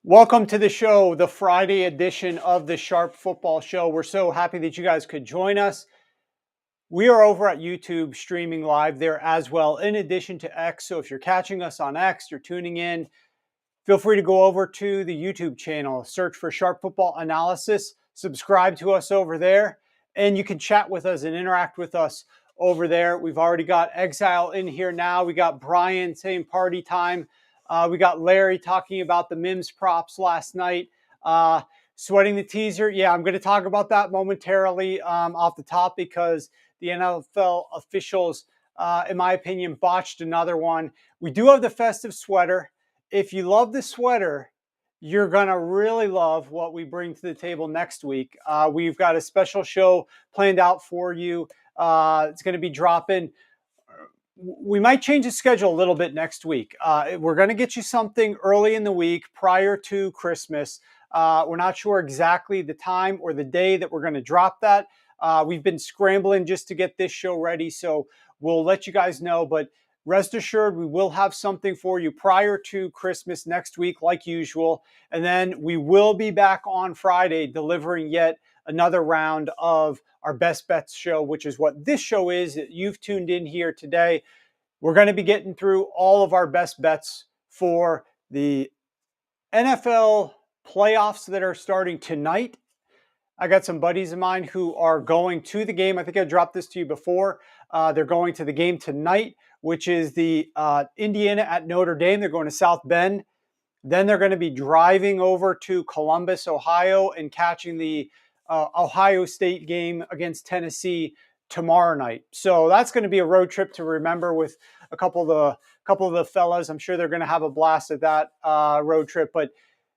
Welcome to the show, the Friday edition of the Sharp Football Show. We're so happy that you guys could join us. We are over at YouTube streaming live there as well, in addition to X. So if you're catching us on X, you're tuning in, feel free to go over to the YouTube channel, search for Sharp Football Analysis, subscribe to us over there, and you can chat with us and interact with us over there. We've already got Exile in here now. We got Brian saying party time. We got Larry talking about the Mims props last night. Sweating the teaser. Yeah, I'm going to talk about that momentarily off the top because the NFL officials, in my opinion, botched another one. We do have the festive sweater. If you love the sweater, you're going to really love what we bring to the table next week. We've got a special show planned out for you. It's going to be dropping. We might change the schedule a little bit next week. We're going to get you something early in the week prior to Christmas. We're not sure exactly the time or the day that we're going to drop that. We've been scrambling just to get this show ready, so we'll let you guys know. But rest assured, we will have something for you prior to Christmas next week, like usual. And then we will be back on Friday delivering yet another round of our Best Bets show, which is what this show is that you've tuned in here today. We're going to be getting through all of our best bets for the NFL playoffs that are starting tonight. I got some buddies of mine who are going to the game. I think I dropped this to you before. They're going to the game tonight, which is the Indiana at Notre Dame. They're going to South Bend. Then they're going to be driving over to Columbus, Ohio, and catching the Ohio State game against Tennessee tomorrow night. So that's going to be a road trip to remember with a couple of the fellas. I'm sure they're going to have a blast at that road trip. But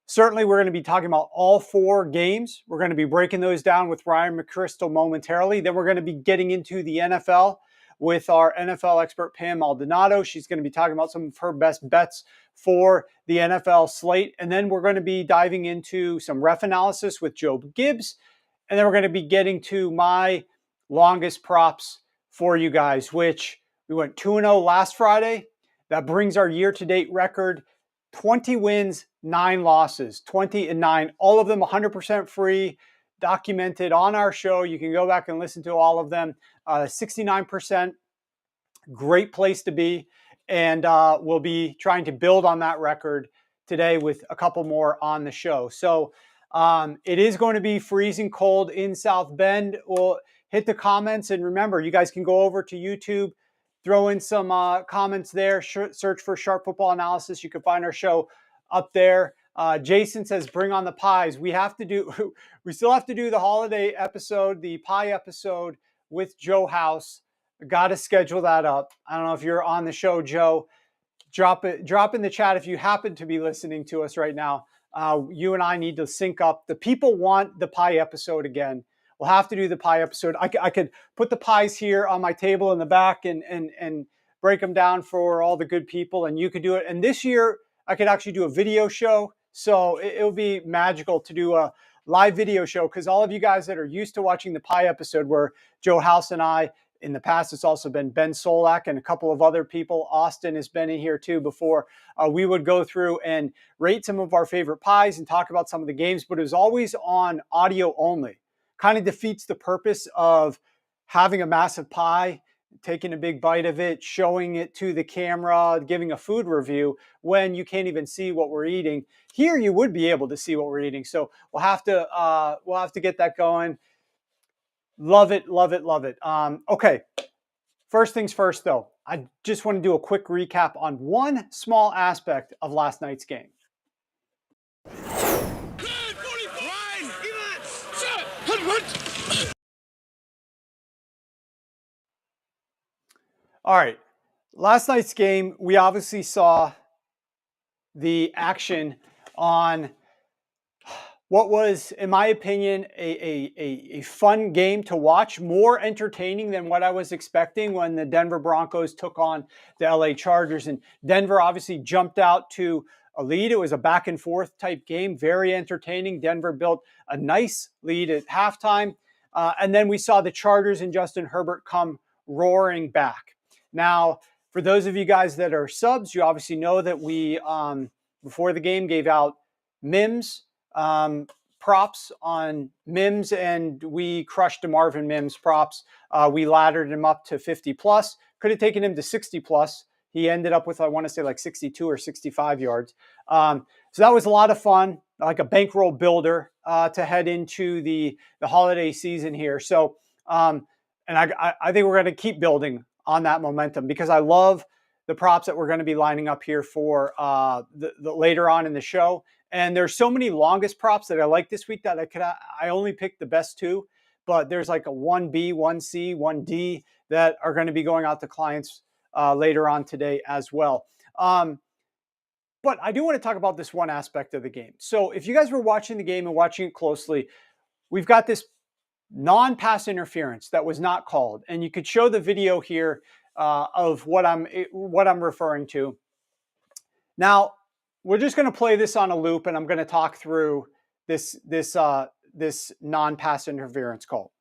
certainly we're going to be talking about all four games. We're going to be breaking those down with Ryan McCrystal momentarily. Then we're going to be getting into the NFL with our NFL expert, Pamela Maldonado. She's going to be talking about some of her best bets for the NFL slate. And then we're going to be diving into some ref analysis with Joe Gibbs. And then we're going to be getting to my longest props for you guys, which we went 2-0 last Friday. That brings our year-to-date record 20 wins, 9 losses, 20-9, all of them 100% free, documented on our show. You can go back and listen to all of them. 69%, great place to be. And we'll be trying to build on that record today with a couple more on the show. So it is going to be freezing cold in South Bend. We'll hit the comments. And remember, you guys can go over to YouTube, throw in some comments there, search for Sharp Football Analysis. You can find our show up there. Jason says, bring on the pies. We still have to do the holiday episode, the pie episode with Joe House. Got to schedule that up. I don't know if you're on the show, Joe. Drop in the chat if you happen to be listening to us right now. You and I need to sync up. The people want the pie episode again. We'll have to do the pie episode. I could put the pies here on my table in the back and break them down for all the good people, and you could do it. And this year, I could actually do a video show. So it would be magical to do a live video show because all of you guys that are used to watching the pie episode where Joe House and I, in the past, it's also been Ben Solak and a couple of other people. Austin has been in here too before. We would go through and rate some of our favorite pies and talk about some of the games, but it was always on audio only. Kind of defeats the purpose of having a massive pie, taking a big bite of it, showing it to the camera, giving a food review when you can't even see what we're eating. Here, you would be able to see what we're eating. So we'll have to get that going. Love it, love it, love it. Okay, first things first, though. I just want to do a quick recap on one small aspect of last night's game. All right, last night's game, we obviously saw the action on what was, in my opinion, a fun game to watch, more entertaining than what I was expecting when the Denver Broncos took on the LA Chargers. And Denver obviously jumped out to a lead. It was a back and forth type game, very entertaining. Denver built a nice lead at halftime. And then we saw the Chargers and Justin Herbert come roaring back. Now, for those of you guys that are subs, you obviously know that we, before the game, gave out Mims, props on Mims, and we crushed DeMarvin Mims props. We laddered him up to 50 plus. Could have taken him to 60 plus. He ended up with, I want to say, like 62 or 65 yards. So that was a lot of fun, like a bankroll builder to head into the holiday season here. So, and I think we're going to keep building on that momentum because I love the props that we're going to be lining up here for the later on in the show. And there's so many longest props that I like this week that I only picked the best two, but there's like a 1B, 1C, 1D that are going to be going out to clients later on today as well. But I do want to talk about this one aspect of the game. So if you guys were watching the game and watching it closely, we've got this non-pass interference that was not called. And you could show the video here of what I'm referring to. Now, we're just going to play this on a loop, and I'm going to talk through this non-pass interference call.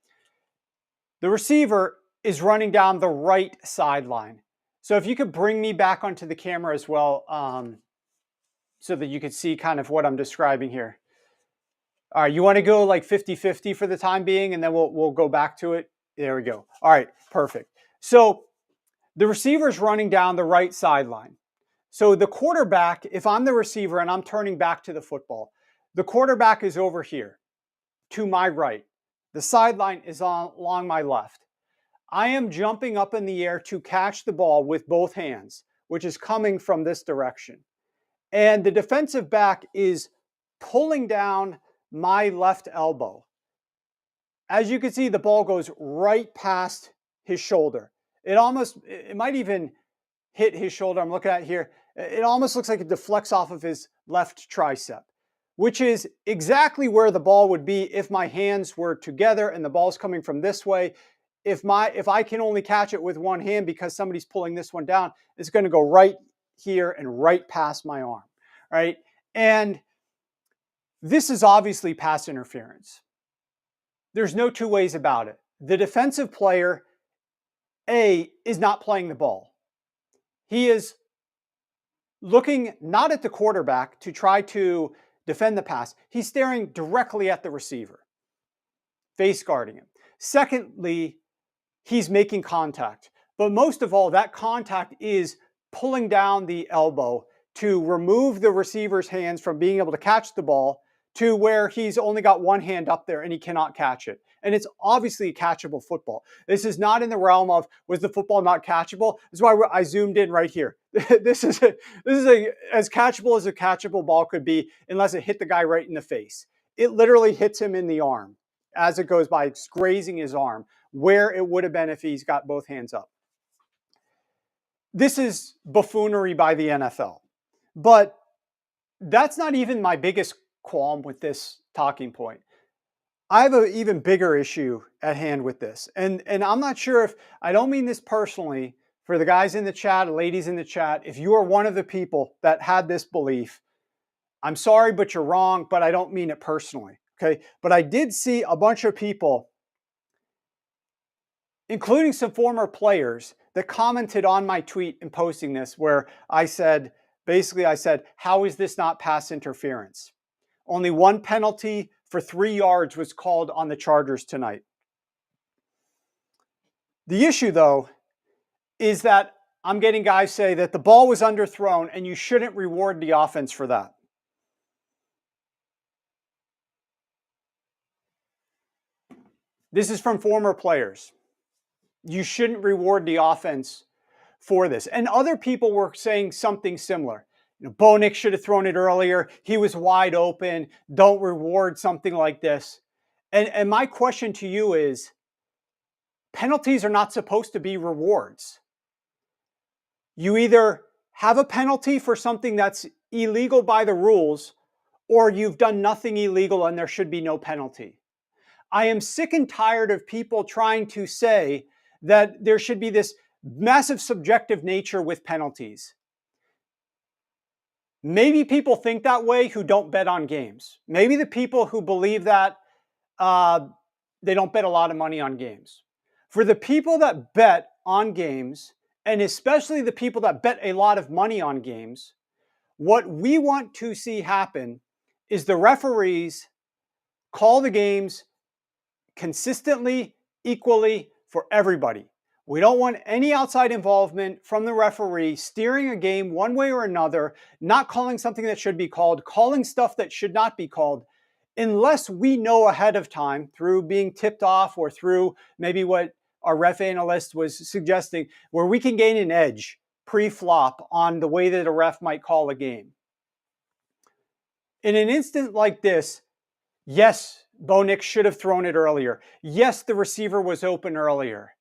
The receiver is running down the right sideline. So if you could bring me back onto the camera as well, so that you could see kind of what I'm describing here. All right, you want to go like 50-50 for the time being, and then we'll go back to it. There we go. All right, perfect. So the receiver's running down the right sideline. So the quarterback, if I'm the receiver and I'm turning back to the football, the quarterback is over here to my right. The sideline is along my left. I am jumping up in the air to catch the ball with both hands, which is coming from this direction. And the defensive back is pulling down my left elbow. As you can see, the ball goes right past his shoulder. It might even hit his shoulder. I'm looking at here. It almost looks like it deflects off of his left tricep, which is exactly where the ball would be if my hands were together and the ball's coming from this way. If I can only catch it with one hand because somebody's pulling this one down, it's going to go right here and right past my arm, right? And this is obviously pass interference. There's no two ways about it. The defensive player, A, is not playing the ball. He is looking not at the quarterback to try to defend the pass. He's staring directly at the receiver, face guarding him. Secondly, he's making contact. But most of all, that contact is pulling down the elbow to remove the receiver's hands from being able to catch the ball to where he's only got one hand up there and he cannot catch it. And it's obviously a catchable football. This is not in the realm of, was the football not catchable? This is why I zoomed in right here. This is as catchable as a catchable ball could be unless it hit the guy right in the face. It literally hits him in the arm as it goes by. It's grazing his arm where it would have been if he's got both hands up. This is buffoonery by the NFL. But that's not even my biggest qualm with this talking point. I have an even bigger issue at hand with this. And I'm not sure if, I don't mean this personally, for the guys in the chat, ladies in the chat, if you are one of the people that had this belief, I'm sorry, but you're wrong, but I don't mean it personally, okay? But I did see a bunch of people, including some former players, that commented on my tweet and posting this where I said, how is this not pass interference? Only one penalty for 3 yards was called on the Chargers tonight. The issue, though, is that I'm getting guys say that the ball was underthrown and you shouldn't reward the offense for that. This is from former players. You shouldn't reward the offense for this. And other people were saying something similar. Bo Nix should have thrown it earlier. He was wide open. Don't reward something like this. And my question to you is, penalties are not supposed to be rewards. You either have a penalty for something that's illegal by the rules, or you've done nothing illegal and there should be no penalty. I am sick and tired of people trying to say that there should be this massive subjective nature with penalties. Maybe people think that way who don't bet on games. Maybe the people who believe that they don't bet a lot of money on games. For the people that bet on games, and especially the people that bet a lot of money on games, what we want to see happen is the referees call the games consistently, equally for everybody. We don't want any outside involvement from the referee steering a game one way or another, not calling something that should be called, calling stuff that should not be called, unless we know ahead of time through being tipped off or through maybe what our ref analyst was suggesting, where we can gain an edge pre-flop on the way that a ref might call a game. In an instant like this, yes, Bo Nix should have thrown it earlier. Yes, the receiver was open earlier.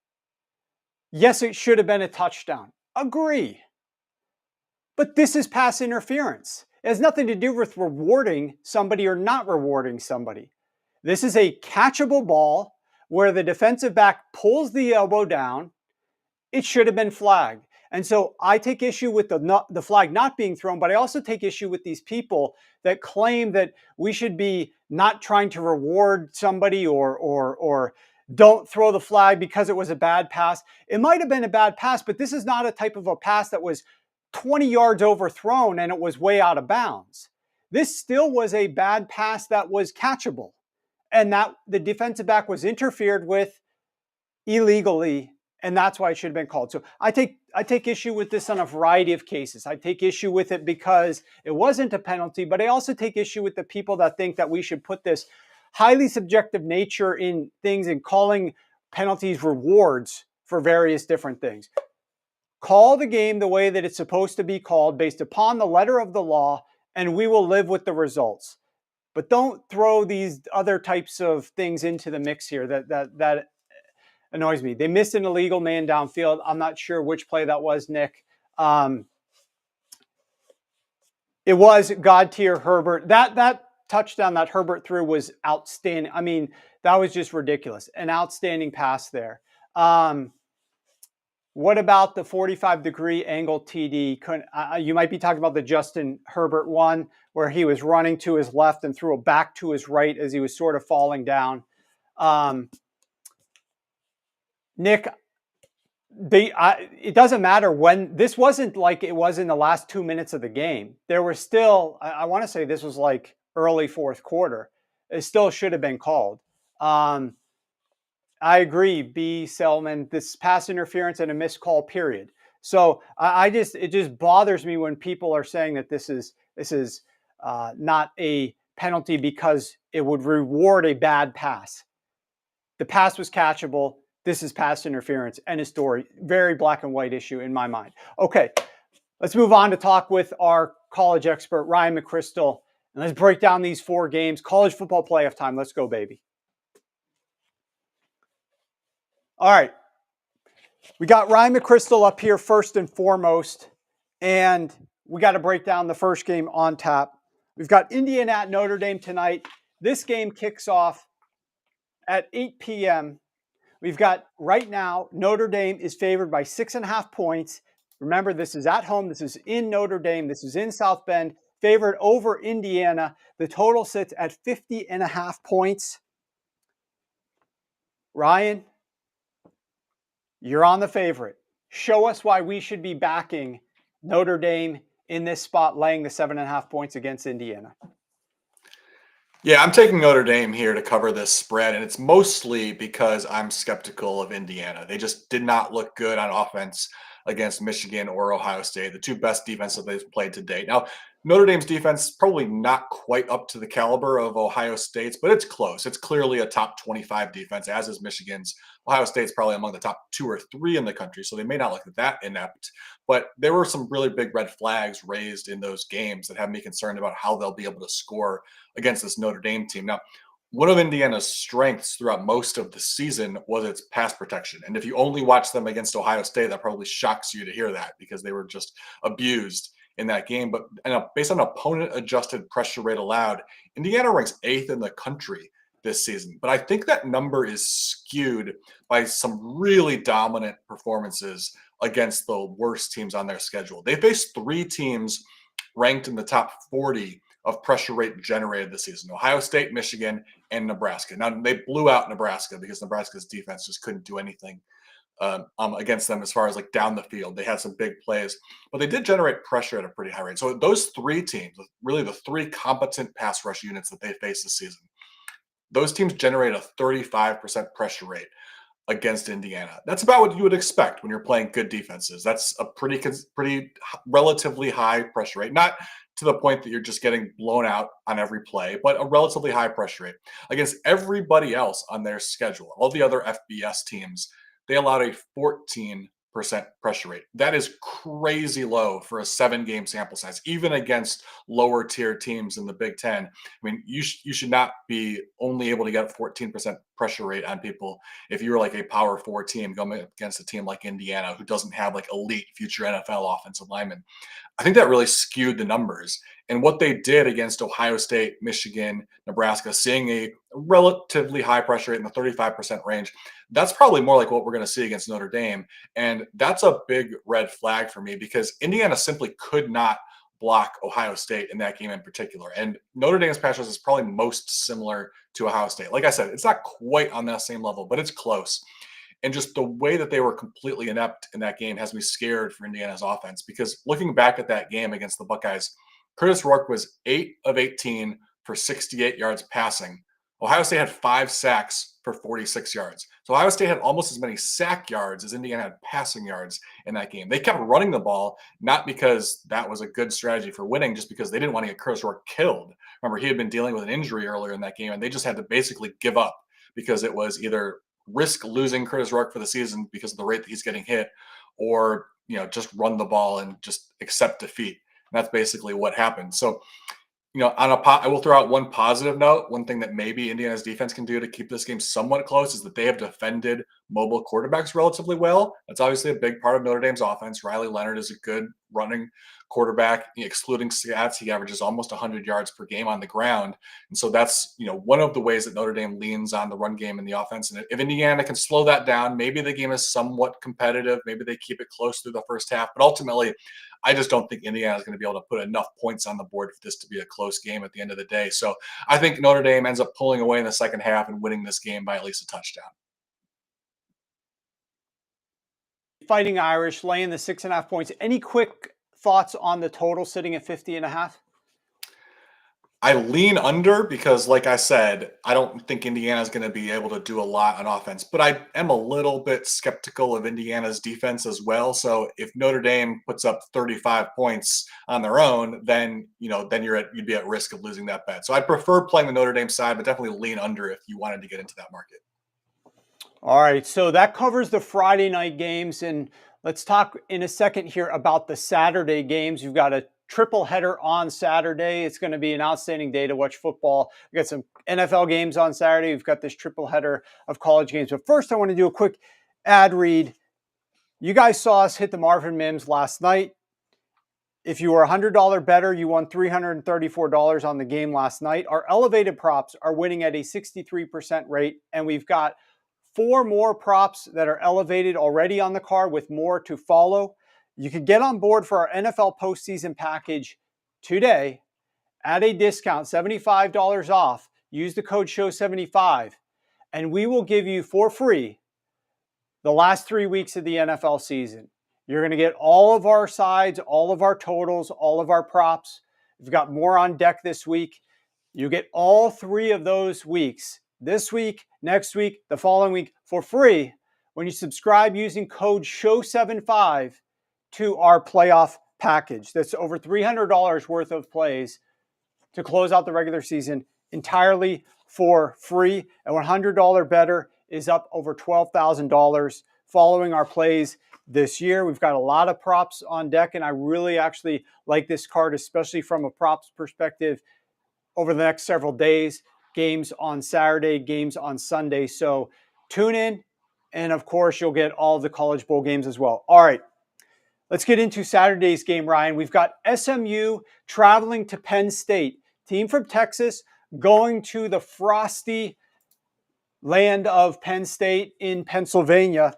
Yes, it should have been a touchdown. Agree. But this is pass interference. It has nothing to do with rewarding somebody or not rewarding somebody. This is a catchable ball where the defensive back pulls the elbow down. It should have been flagged. And so I take issue with the flag not being thrown, but I also take issue with these people that claim that we should be not trying to reward somebody or don't throw the flag because it was a bad pass. It might have been a bad pass, but this is not a type of a pass that was 20 yards overthrown and it was way out of bounds. This still was a bad pass that was catchable, and that the defensive back was interfered with illegally, and that's why it should have been called. So I take issue with this on a variety of cases. I take issue with it because it wasn't a penalty, but I also take issue with the people that think that we should put this highly subjective nature in things and calling penalties rewards for various different things. Call the game the way that it's supposed to be called based upon the letter of the law, and we will live with the results. But don't throw these other types of things into the mix here that annoys me. They missed an illegal man downfield. I'm not sure which play that was, Nick. It was God tier Herbert. That touchdown that Herbert threw was outstanding. I mean, that was just ridiculous. An outstanding pass there. What about the 45-degree angle TD? You might be talking about the Justin Herbert one where he was running to his left and threw it back to his right as he was sort of falling down. Nick, it doesn't matter when. This wasn't like it was in the last 2 minutes of the game. There were still, I want to say this was like early fourth quarter. It still should have been called. I agree, B. Selman, this pass interference and a missed call, period. So it just bothers me when people are saying that this is not a penalty because it would reward a bad pass. The pass was catchable. This is pass interference. End of story. Very black and white issue in my mind. Okay, let's move on to talk with our college expert, Ryan McCrystal, and let's break down these 4 games. College football playoff time. Let's go, baby. All right. We got Ryan McCrystal up here first and foremost, and we got to break down the first game on tap. We've got Indiana at Notre Dame tonight. This game kicks off at 8 p.m. We've got right now, Notre Dame is favored by 6.5 points. Remember, this is at home. This is in Notre Dame. This is in South Bend. Favored over Indiana. The total sits at 50.5 points. Ryan, you're on the favorite. Show us why we should be backing Notre Dame in this spot, laying the 7.5 points against Indiana. Yeah, I'm taking Notre Dame here to cover this spread, and it's mostly because I'm skeptical of Indiana. They just did not look good on offense against Michigan or Ohio State, the 2 best defenses they've played to date. Now, Notre Dame's defense probably not quite up to the caliber of Ohio State's, but it's close. It's clearly a top 25 defense, as is Michigan's. Ohio State's probably among the top 2 or 3 in the country, so they may not look that inept. But there were some really big red flags raised in those games that have me concerned about how they'll be able to score against this Notre Dame team. Now, one of Indiana's strengths throughout most of the season was its pass protection. And if you only watch them against Ohio State, that probably shocks you to hear that because they were just abused in that game. But based on opponent-adjusted pressure rate allowed, Indiana ranks 8th in the country this season. But I think that number is skewed by some really dominant performances against the worst teams on their schedule. They faced 3 teams ranked in the top 40 of pressure rate generated this season. Ohio State, Michigan, and Nebraska. Now, they blew out Nebraska because Nebraska's defense just couldn't do anything against them as far as like down the field. They had some big plays, but they did generate pressure at a pretty high rate. So those three teams, really the three competent pass rush units that they faced this season, those teams generate a 35% pressure rate against Indiana. That's about what you would expect when you're playing good defenses. That's a pretty relatively high pressure rate. Not to the point that you're just getting blown out on every play, but a relatively high pressure rate against everybody else on their schedule. All the other FBS teams, they allowed a 14% pressure rate. That is crazy low for a 7-game sample size, even against lower tier teams in the Big Ten. I mean, you should not be only able to get 14% pressure rate on people if you're like a Power 4 team going against a team like Indiana, who doesn't have like elite future NFL offensive linemen. I think that really skewed the numbers. And what they did against Ohio State, Michigan, Nebraska, seeing a relatively high pressure rate in the 35% range, that's probably more like what we're going to see against Notre Dame. And that's a big red flag for me because Indiana simply could not block Ohio State in that game in particular. And Notre Dame's pass rush is probably most similar to Ohio State. Like I said, it's not quite on that same level, but it's close. And just the way that they were completely inept in that game has me scared for Indiana's offense because looking back at that game against the Buckeyes, Curtis Rourke was 8 of 18 for 68 yards passing. Ohio State had 5 sacks for 46 yards. So Ohio State had almost as many sack yards as Indiana had passing yards in that game. They kept running the ball, not because that was a good strategy for winning, just because they didn't want to get Curtis Rourke killed. Remember, he had been dealing with an injury earlier in that game, and they just had to basically give up because it was either risk losing Curtis Rourke for the season because of the rate that he's getting hit, or just run the ball and just accept defeat. And that's basically what happened. So, I will throw out one positive note. One thing that maybe Indiana's defense can do to keep this game somewhat close is that they have defended mobile quarterbacks relatively well. That's obviously a big part of Notre Dame's offense. Riley Leonard is a good running quarterback. Excluding stats, he averages almost 100 yards per game on the ground. And so that's, one of the ways that Notre Dame leans on the run game in the offense. And if Indiana can slow that down, maybe the game is somewhat competitive. Maybe they keep it close through the first half. But ultimately, I just don't think Indiana is going to be able to put enough points on the board for this to be a close game at the end of the day. So I think Notre Dame ends up pulling away in the second half and winning this game by at least a touchdown. Fighting Irish laying the 6.5 points. Any quick thoughts on the total sitting at 50.5? I lean under because, like I said, I don't think Indiana is going to be able to do a lot on offense. But I am a little bit skeptical of Indiana's defense as well. So if Notre Dame puts up 35 points on their own, then you'd be at risk of losing that bet. So I prefer playing the Notre Dame side, but definitely lean under if you wanted to get into that market. All right, so that covers the Friday night games, and let's talk in a second here about the Saturday games. You've got a triple header on Saturday. It's going to be an outstanding day to watch football. We've got some NFL games on Saturday. We've got this triple header of college games. But first, I want to do a quick ad read. You guys saw us hit the Marvin Mims last night. If you were $100 better, you won $334 on the game last night. Our elevated props are winning at a 63% rate, and we've got 4 more props that are elevated already on the card with more to follow. You can get on board for our NFL postseason package today at a discount, $75 off. Use the code SHOW75, and we will give you for free the last 3 weeks of the NFL season. You're going to get all of our sides, all of our totals, all of our props. We've got more on deck this week. You get all 3 of those weeks, this week, next week, the following week, for free when you subscribe using code SHOW75 to our playoff package. That's over $300 worth of plays to close out the regular season entirely for free. And $100 better is up over $12,000 following our plays this year. We've got a lot of props on deck, and I really actually like this card, especially from a props perspective over the next several days. Games on Saturday, games on Sunday. So tune in, and of course, you'll get all the College Bowl games as well. All right. Let's get into Saturday's game, Ryan. We've got SMU traveling to Penn State. Team from Texas going to the frosty land of Penn State in Pennsylvania.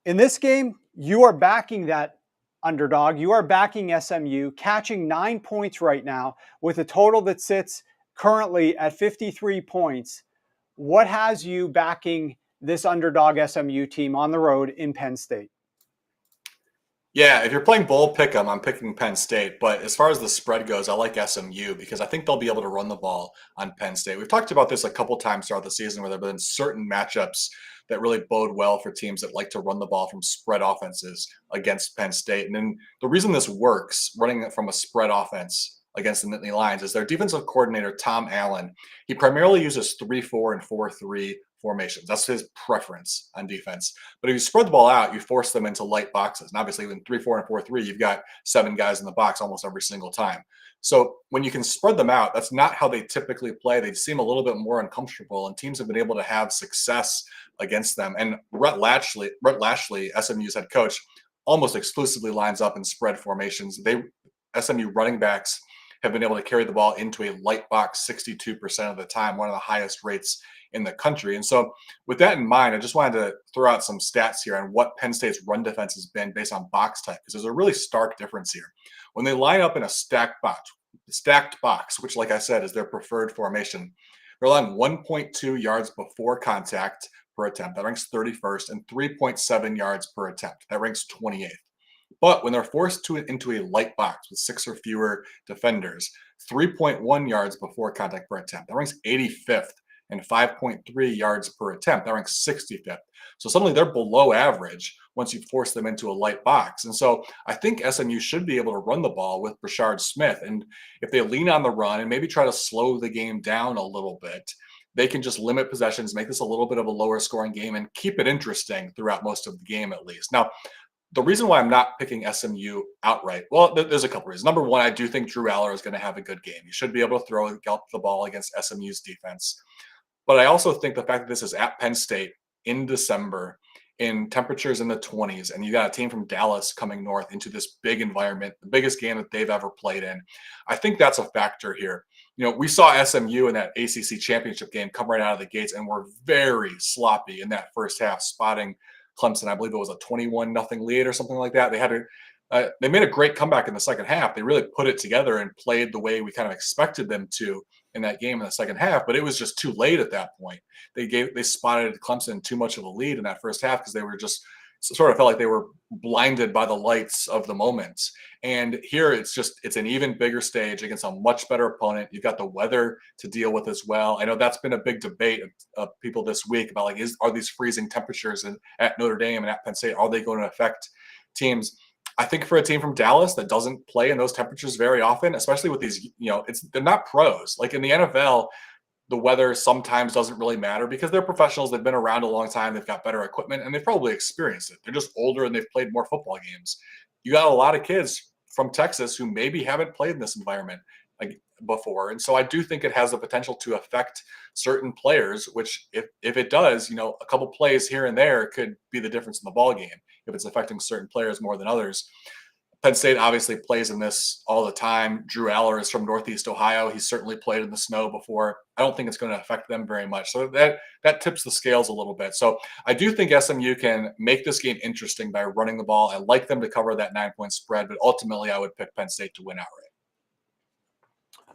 In this game, you are backing that underdog. You are backing SMU, catching 9 points right now with a total that sits currently at 53 points. What has you backing this underdog SMU team on the road in Penn State? Yeah, if you're playing bold pick'em, I'm picking Penn State. But as far as the spread goes, I like SMU because I think they'll be able to run the ball on Penn State. We've talked about this a couple times throughout the season where there have been certain matchups that really bode well for teams that like to run the ball from spread offenses against Penn State. And then the reason this works, running it from a spread offense against the Nittany Lions, is their defensive coordinator, Tom Allen. He primarily uses 3-4 and 4-3 formations. That's his preference on defense. But if you spread the ball out, you force them into light boxes. And obviously, in 3-4 and 4-3, you've got 7 guys in the box almost every single time. So when you can spread them out, that's not how they typically play. They seem a little bit more uncomfortable, and teams have been able to have success against them. And Rhett Lashlee, SMU's head coach, almost exclusively lines up in spread formations. SMU running backs have been able to carry the ball into a light box 62% of the time, one of the highest rates in the country. And so with that in mind, I just wanted to throw out some stats here on what Penn State's run defense has been based on box type, because there's a really stark difference here. When they line up in a stacked box, which, like I said, is their preferred formation, they're allowing 1.2 yards before contact per attempt. That ranks 31st, and 3.7 yards per attempt. That ranks 28th. But when they're forced into a light box with 6 or fewer defenders, 3.1 yards before contact per attempt. That ranks 85th, and 5.3 yards per attempt. That ranks 65th. So suddenly they're below average once you force them into a light box. And so I think SMU should be able to run the ball with Brashard Smith. And if they lean on the run and maybe try to slow the game down a little bit, they can just limit possessions, make this a little bit of a lower scoring game, and keep it interesting throughout most of the game at least. Now, the reason why I'm not picking SMU outright, well, there's a couple reasons. Number one, I do think Drew Aller is going to have a good game. He should be able to throw the ball against SMU's defense. But I also think the fact that this is at Penn State in December, in temperatures in the 20s, and you got a team from Dallas coming north into this big environment, the biggest game that they've ever played in, I think that's a factor here. You know, we saw SMU in that ACC championship game come right out of the gates and were very sloppy in that first half, spotting Clemson. I believe it was a 21-0 lead or something like that. They made a great comeback in the second half. They really put it together and played the way we kind of expected them to in that game in the second half, but it was just too late at that point. They spotted Clemson too much of a lead in that first half because they were just sort of felt like they were blinded by the lights of the moment. And here it's an even bigger stage against a much better opponent. You've got the weather to deal with as well. I know that's been a big debate of people this week about are these freezing temperatures at Notre Dame and at Penn State, are they going to affect teams? I think for a team from Dallas that doesn't play in those temperatures very often, especially with these, they're not pros. Like in the NFL, the weather sometimes doesn't really matter because they're professionals. They've been around a long time. They've got better equipment, and they've probably experienced it. They're just older and they've played more football games. You got a lot of kids from Texas who maybe haven't played in this environment before. And so I do think it has the potential to affect certain players, which if it does, a couple plays here and there could be the difference in the ball game if it's affecting certain players more than others. Penn State obviously plays in this all the time. Drew Aller is from Northeast Ohio. He's certainly played in the snow before. I don't think it's going to affect them very much. So that tips the scales a little bit. So I do think SMU can make this game interesting by running the ball. I like them to cover that 9-point spread, but ultimately I would pick Penn State to win outright.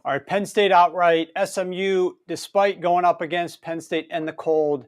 All right, Penn State outright. SMU, despite going up against Penn State and the cold,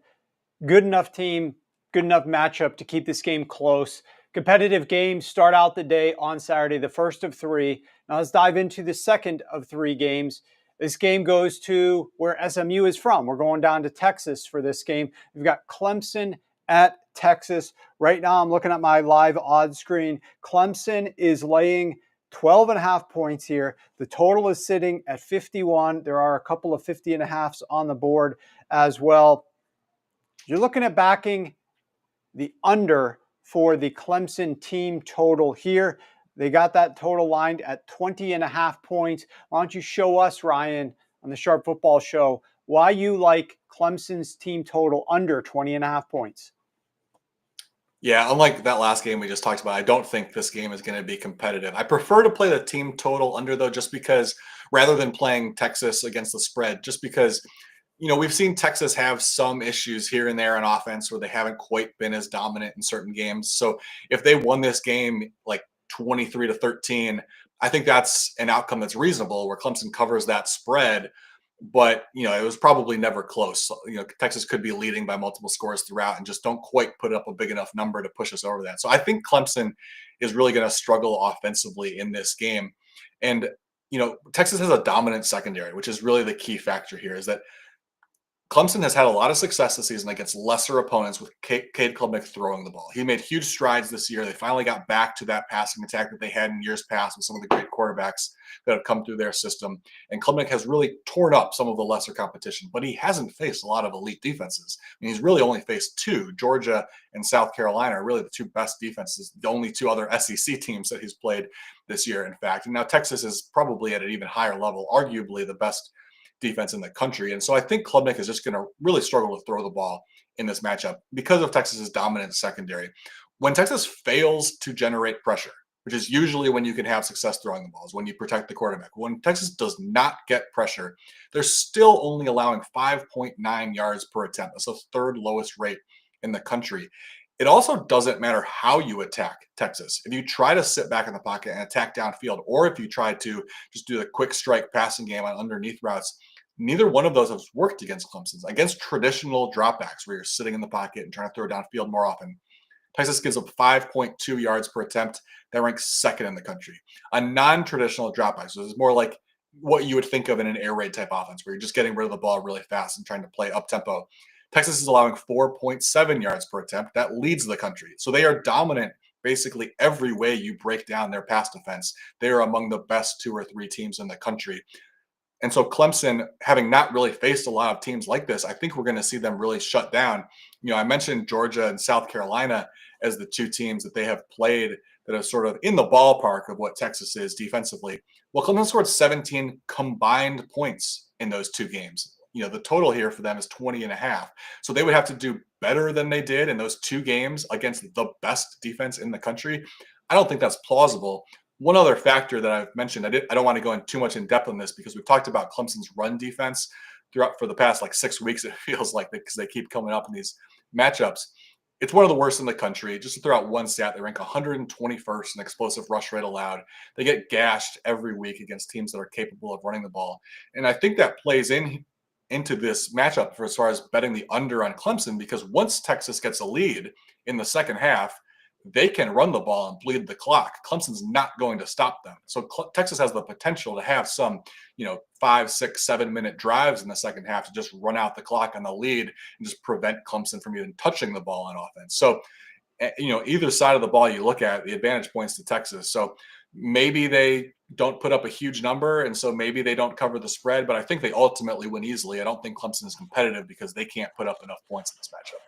good enough team, good enough matchup to keep this game close. Competitive games start out the day on Saturday, the first of 3. Now let's dive into the second of 3 games. This game goes to where SMU is from. We're going down to Texas for this game. We've got Clemson at Texas. Right now I'm looking at my live odds screen. Clemson is laying 12.5 points here. The total is sitting at 51. There are a couple of 50.5s on the board as well. You're looking at backing the under for the Clemson team total here. They got that total lined at 20.5 points. Why don't you show us, Ryan, on the Sharp Football Show, why you like Clemson's team total under 20.5 points? Yeah, unlike that last game we just talked about, I don't think this game is going to be competitive. I prefer to play the team total under, though, just because rather than playing Texas against the spread, just because we've seen Texas have some issues here and there on offense where they haven't quite been as dominant in certain games. So if they won this game like 23-13. I think that's an outcome that's reasonable where Clemson covers that spread. But, it was probably never close. Texas could be leading by multiple scores throughout and just don't quite put up a big enough number to push us over that. So I think Clemson is really going to struggle offensively in this game. And, Texas has a dominant secondary, which is really the key factor here, is that Clemson has had a lot of success this season against lesser opponents with Cade Klubnik throwing the ball. He made huge strides this year. They finally got back to that passing attack that they had in years past with some of the great quarterbacks that have come through their system. And Klubnik has really torn up some of the lesser competition, but he hasn't faced a lot of elite defenses. He's really only faced two. Georgia and South Carolina are really the two best defenses, the only two other SEC teams that he's played this year, in fact. And now Texas is probably at an even higher level, arguably the best defense in the country. And so I think Klubnik is just going to really struggle to throw the ball in this matchup because of Texas's dominant secondary. When Texas fails to generate pressure, which is usually when you can have success throwing the balls, when you protect the quarterback. When Texas does not get pressure, they're still only allowing 5.9 yards per attempt. That's the third lowest rate in the country. It also doesn't matter how you attack Texas. If you try to sit back in the pocket and attack downfield, or if you try to just do the quick strike passing game on underneath routes, neither one of those has worked against Clemson's. Against traditional dropbacks where you're sitting in the pocket and trying to throw downfield more often, Texas gives up 5.2 yards per attempt. That ranks second in the country. A non-traditional dropback, so it's more like what you would think of in an air raid type offense where you're just getting rid of the ball really fast and trying to play up-tempo. Texas is allowing 4.7 yards per attempt. That leads the country. So they are dominant basically every way you break down their pass defense. They are among the best 2 or 3 teams in the country. And so Clemson, having not really faced a lot of teams like this, I think we're going to see them really shut down. I mentioned Georgia and South Carolina as the 2 teams that they have played that are sort of in the ballpark of what Texas is defensively. Well, Clemson scored 17 combined points in those 2 games. The total here for them is 20.5. So they would have to do better than they did in those 2 games against the best defense in the country. I don't think that's plausible. One other factor that I've mentioned, I don't want to go in too much in depth on this because we've talked about Clemson's run defense throughout for the past 6 weeks, it feels like, because they keep coming up in these matchups. It's one of the worst in the country. Just to throw out one stat, they rank 121st in explosive rush rate allowed. They get gashed every week against teams that are capable of running the ball. And I think that plays into this matchup for as far as betting the under on Clemson, because once Texas gets a lead in the second half, they can run the ball and bleed the clock. Clemson's not going to stop them. So Texas has the potential to have some, 5, 6, 7-minute drives in the second half to just run out the clock on the lead and just prevent Clemson from even touching the ball on offense. So, either side of the ball you look at, the advantage points to Texas. So maybe they don't put up a huge number, and so maybe they don't cover the spread, but I think they ultimately win easily. I don't think Clemson is competitive because they can't put up enough points in this matchup.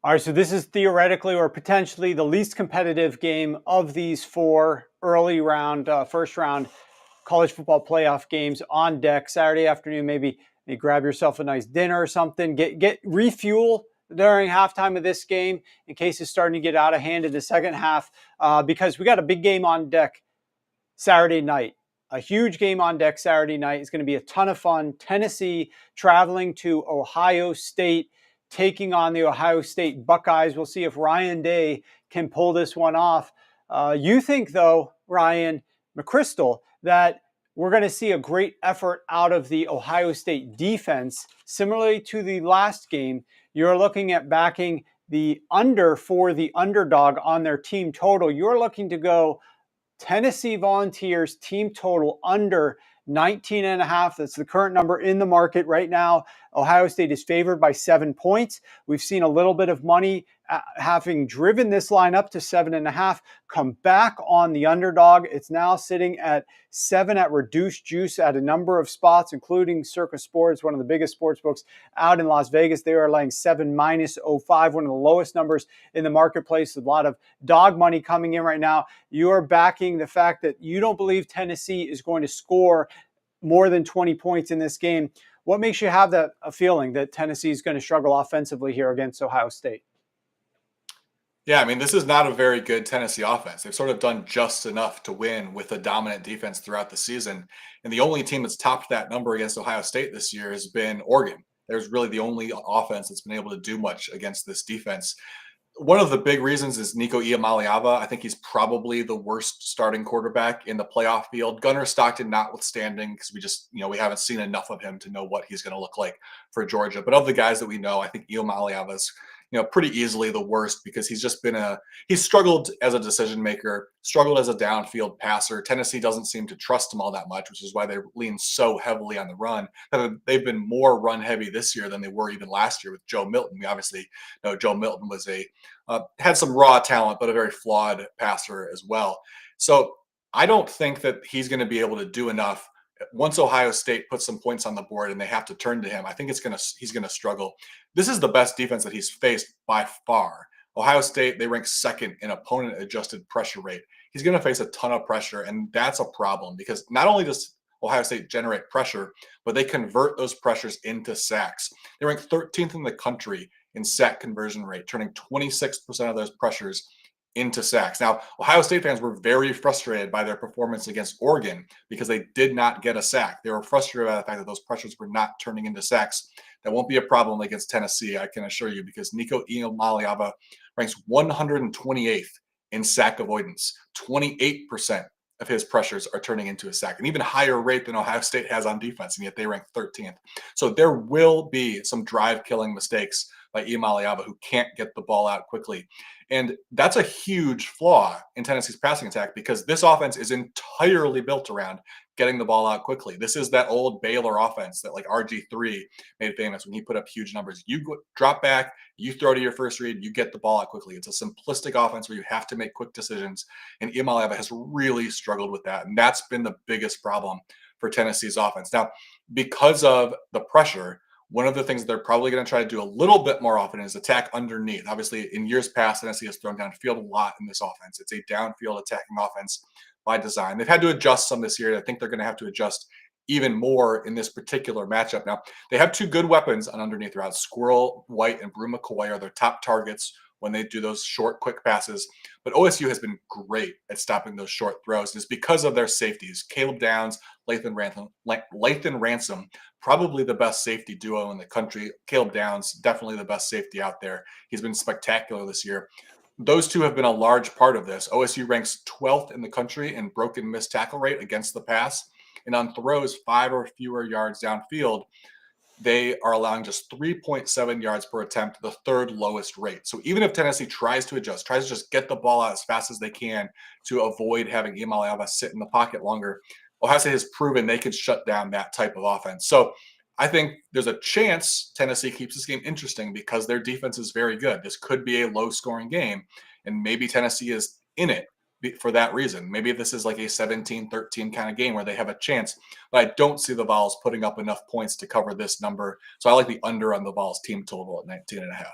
All right, so this is theoretically or potentially the least competitive game of these 4 early round, first round college football playoff games on deck Saturday afternoon. Maybe you grab yourself a nice dinner or something. Get refuel during halftime of this game in case it's starting to get out of hand in the second half, because we got a big game on deck Saturday night. A huge game on deck Saturday night. It's going to be a ton of fun. Tennessee traveling to Ohio State, taking on the Ohio State Buckeyes. We'll see if Ryan Day can pull this one off. You think, though, Ryan McCrystal, that we're going to see a great effort out of the Ohio State defense. Similarly to the last game, you're looking at backing the under for the underdog on their team total. You're looking to go Tennessee Volunteers team total under 19.5. That's the current number in the market right now. Ohio State is favored by 7 points. We've seen a little bit of money having driven this line up to 7.5 come back on the underdog. It's now sitting at 7 at reduced juice at a number of spots, including Circa Sports, one of the biggest sports books out in Las Vegas. They are laying 7 minus 0.5, one of the lowest numbers in the marketplace. A lot of dog money coming in right now. You are backing the fact that you don't believe Tennessee is going to score more than 20 points in this game. What makes you have a feeling that Tennessee is going to struggle offensively here against Ohio State? Yeah, this is not a very good Tennessee offense. They've sort of done just enough to win with a dominant defense throughout the season. And the only team that's topped that number against Ohio State this year has been Oregon. There's really the only offense that's been able to do much against this defense. one of the big reasons is Nico Iamaleava. I think he's probably the worst starting quarterback in the playoff field. Gunnar Stockton notwithstanding, because we haven't seen enough of him to know what he's going to look like for Georgia. But of the guys that we know, I think Iamaleava is, pretty easily the worst because he's struggled as a decision maker, struggled as a downfield passer. Tennessee doesn't seem to trust him all that much, which is why they lean so heavily on the run. They've been more run heavy this year than they were even last year with Joe Milton. We obviously know Joe Milton was had some raw talent, but a very flawed passer as well. So I don't think that he's going to be able to do enough once Ohio State puts some points on the board and they have to turn to him. I think he's going to struggle. This is the best defense that he's faced by far. Ohio State, they rank second in opponent adjusted pressure rate. He's going to face a ton of pressure, and that's a problem because not only does Ohio State generate pressure, but they convert those pressures into sacks. They rank 13th in the country in sack conversion rate, turning 26% of those pressures into sacks. Now, Ohio State fans were very frustrated by their performance against Oregon because they did not get a sack. They were frustrated by the fact that those pressures were not turning into sacks. That won't be a problem against Tennessee, I can assure you, because Nico Iamaleava ranks 128th in sack avoidance. 28% of his pressures are turning into a sack, an even higher rate than Ohio State has on defense, and yet they rank 13th. So there will be some drive-killing mistakes by Iamaleava who can't get the ball out quickly. And that's a huge flaw in Tennessee's passing attack because this offense is entirely built around getting the ball out quickly. This is that old Baylor offense that like RG3 made famous when he put up huge numbers. You drop back, you throw to your first read, you get the ball out quickly. It's a simplistic offense where you have to make quick decisions. And Iamaleava has really struggled with that. And that's been the biggest problem for Tennessee's offense. Now, because of the pressure, one of the things they're probably going to try to do a little bit more often is attack underneath. Obviously, in years past, Tennessee has thrown downfield a lot in this offense. It's a downfield attacking offense by design. They've had to adjust some this year. I think they're going to have to adjust even more in this particular matchup. Now, they have two good weapons on underneath routes. Squirrel White and Brew McCoy are their top targets when they do those short, quick passes. But OSU has been great at stopping those short throws. And it's because of their safeties. Caleb Downs, Lathan Ransom, probably the best safety duo in the country. Caleb Downs, definitely the best safety out there. He's been spectacular this year. Those two have been a large part of this. OSU ranks 12th in the country in broken missed tackle rate against the pass. And on throws 5 or fewer yards downfield, they are allowing just 3.7 yards per attempt, the third lowest rate. So even if Tennessee tries to just get the ball out as fast as they can to avoid having Iamaleava sit in the pocket longer, Ohio State has proven they can shut down that type of offense. So I think there's a chance Tennessee keeps this game interesting because their defense is very good. This could be a low-scoring game, and maybe Tennessee is in it for that reason. Maybe this is like a 17-13 kind of game where they have a chance, but I don't see the Vols putting up enough points to cover this number. So I like the under on the Vols team total at 19.5.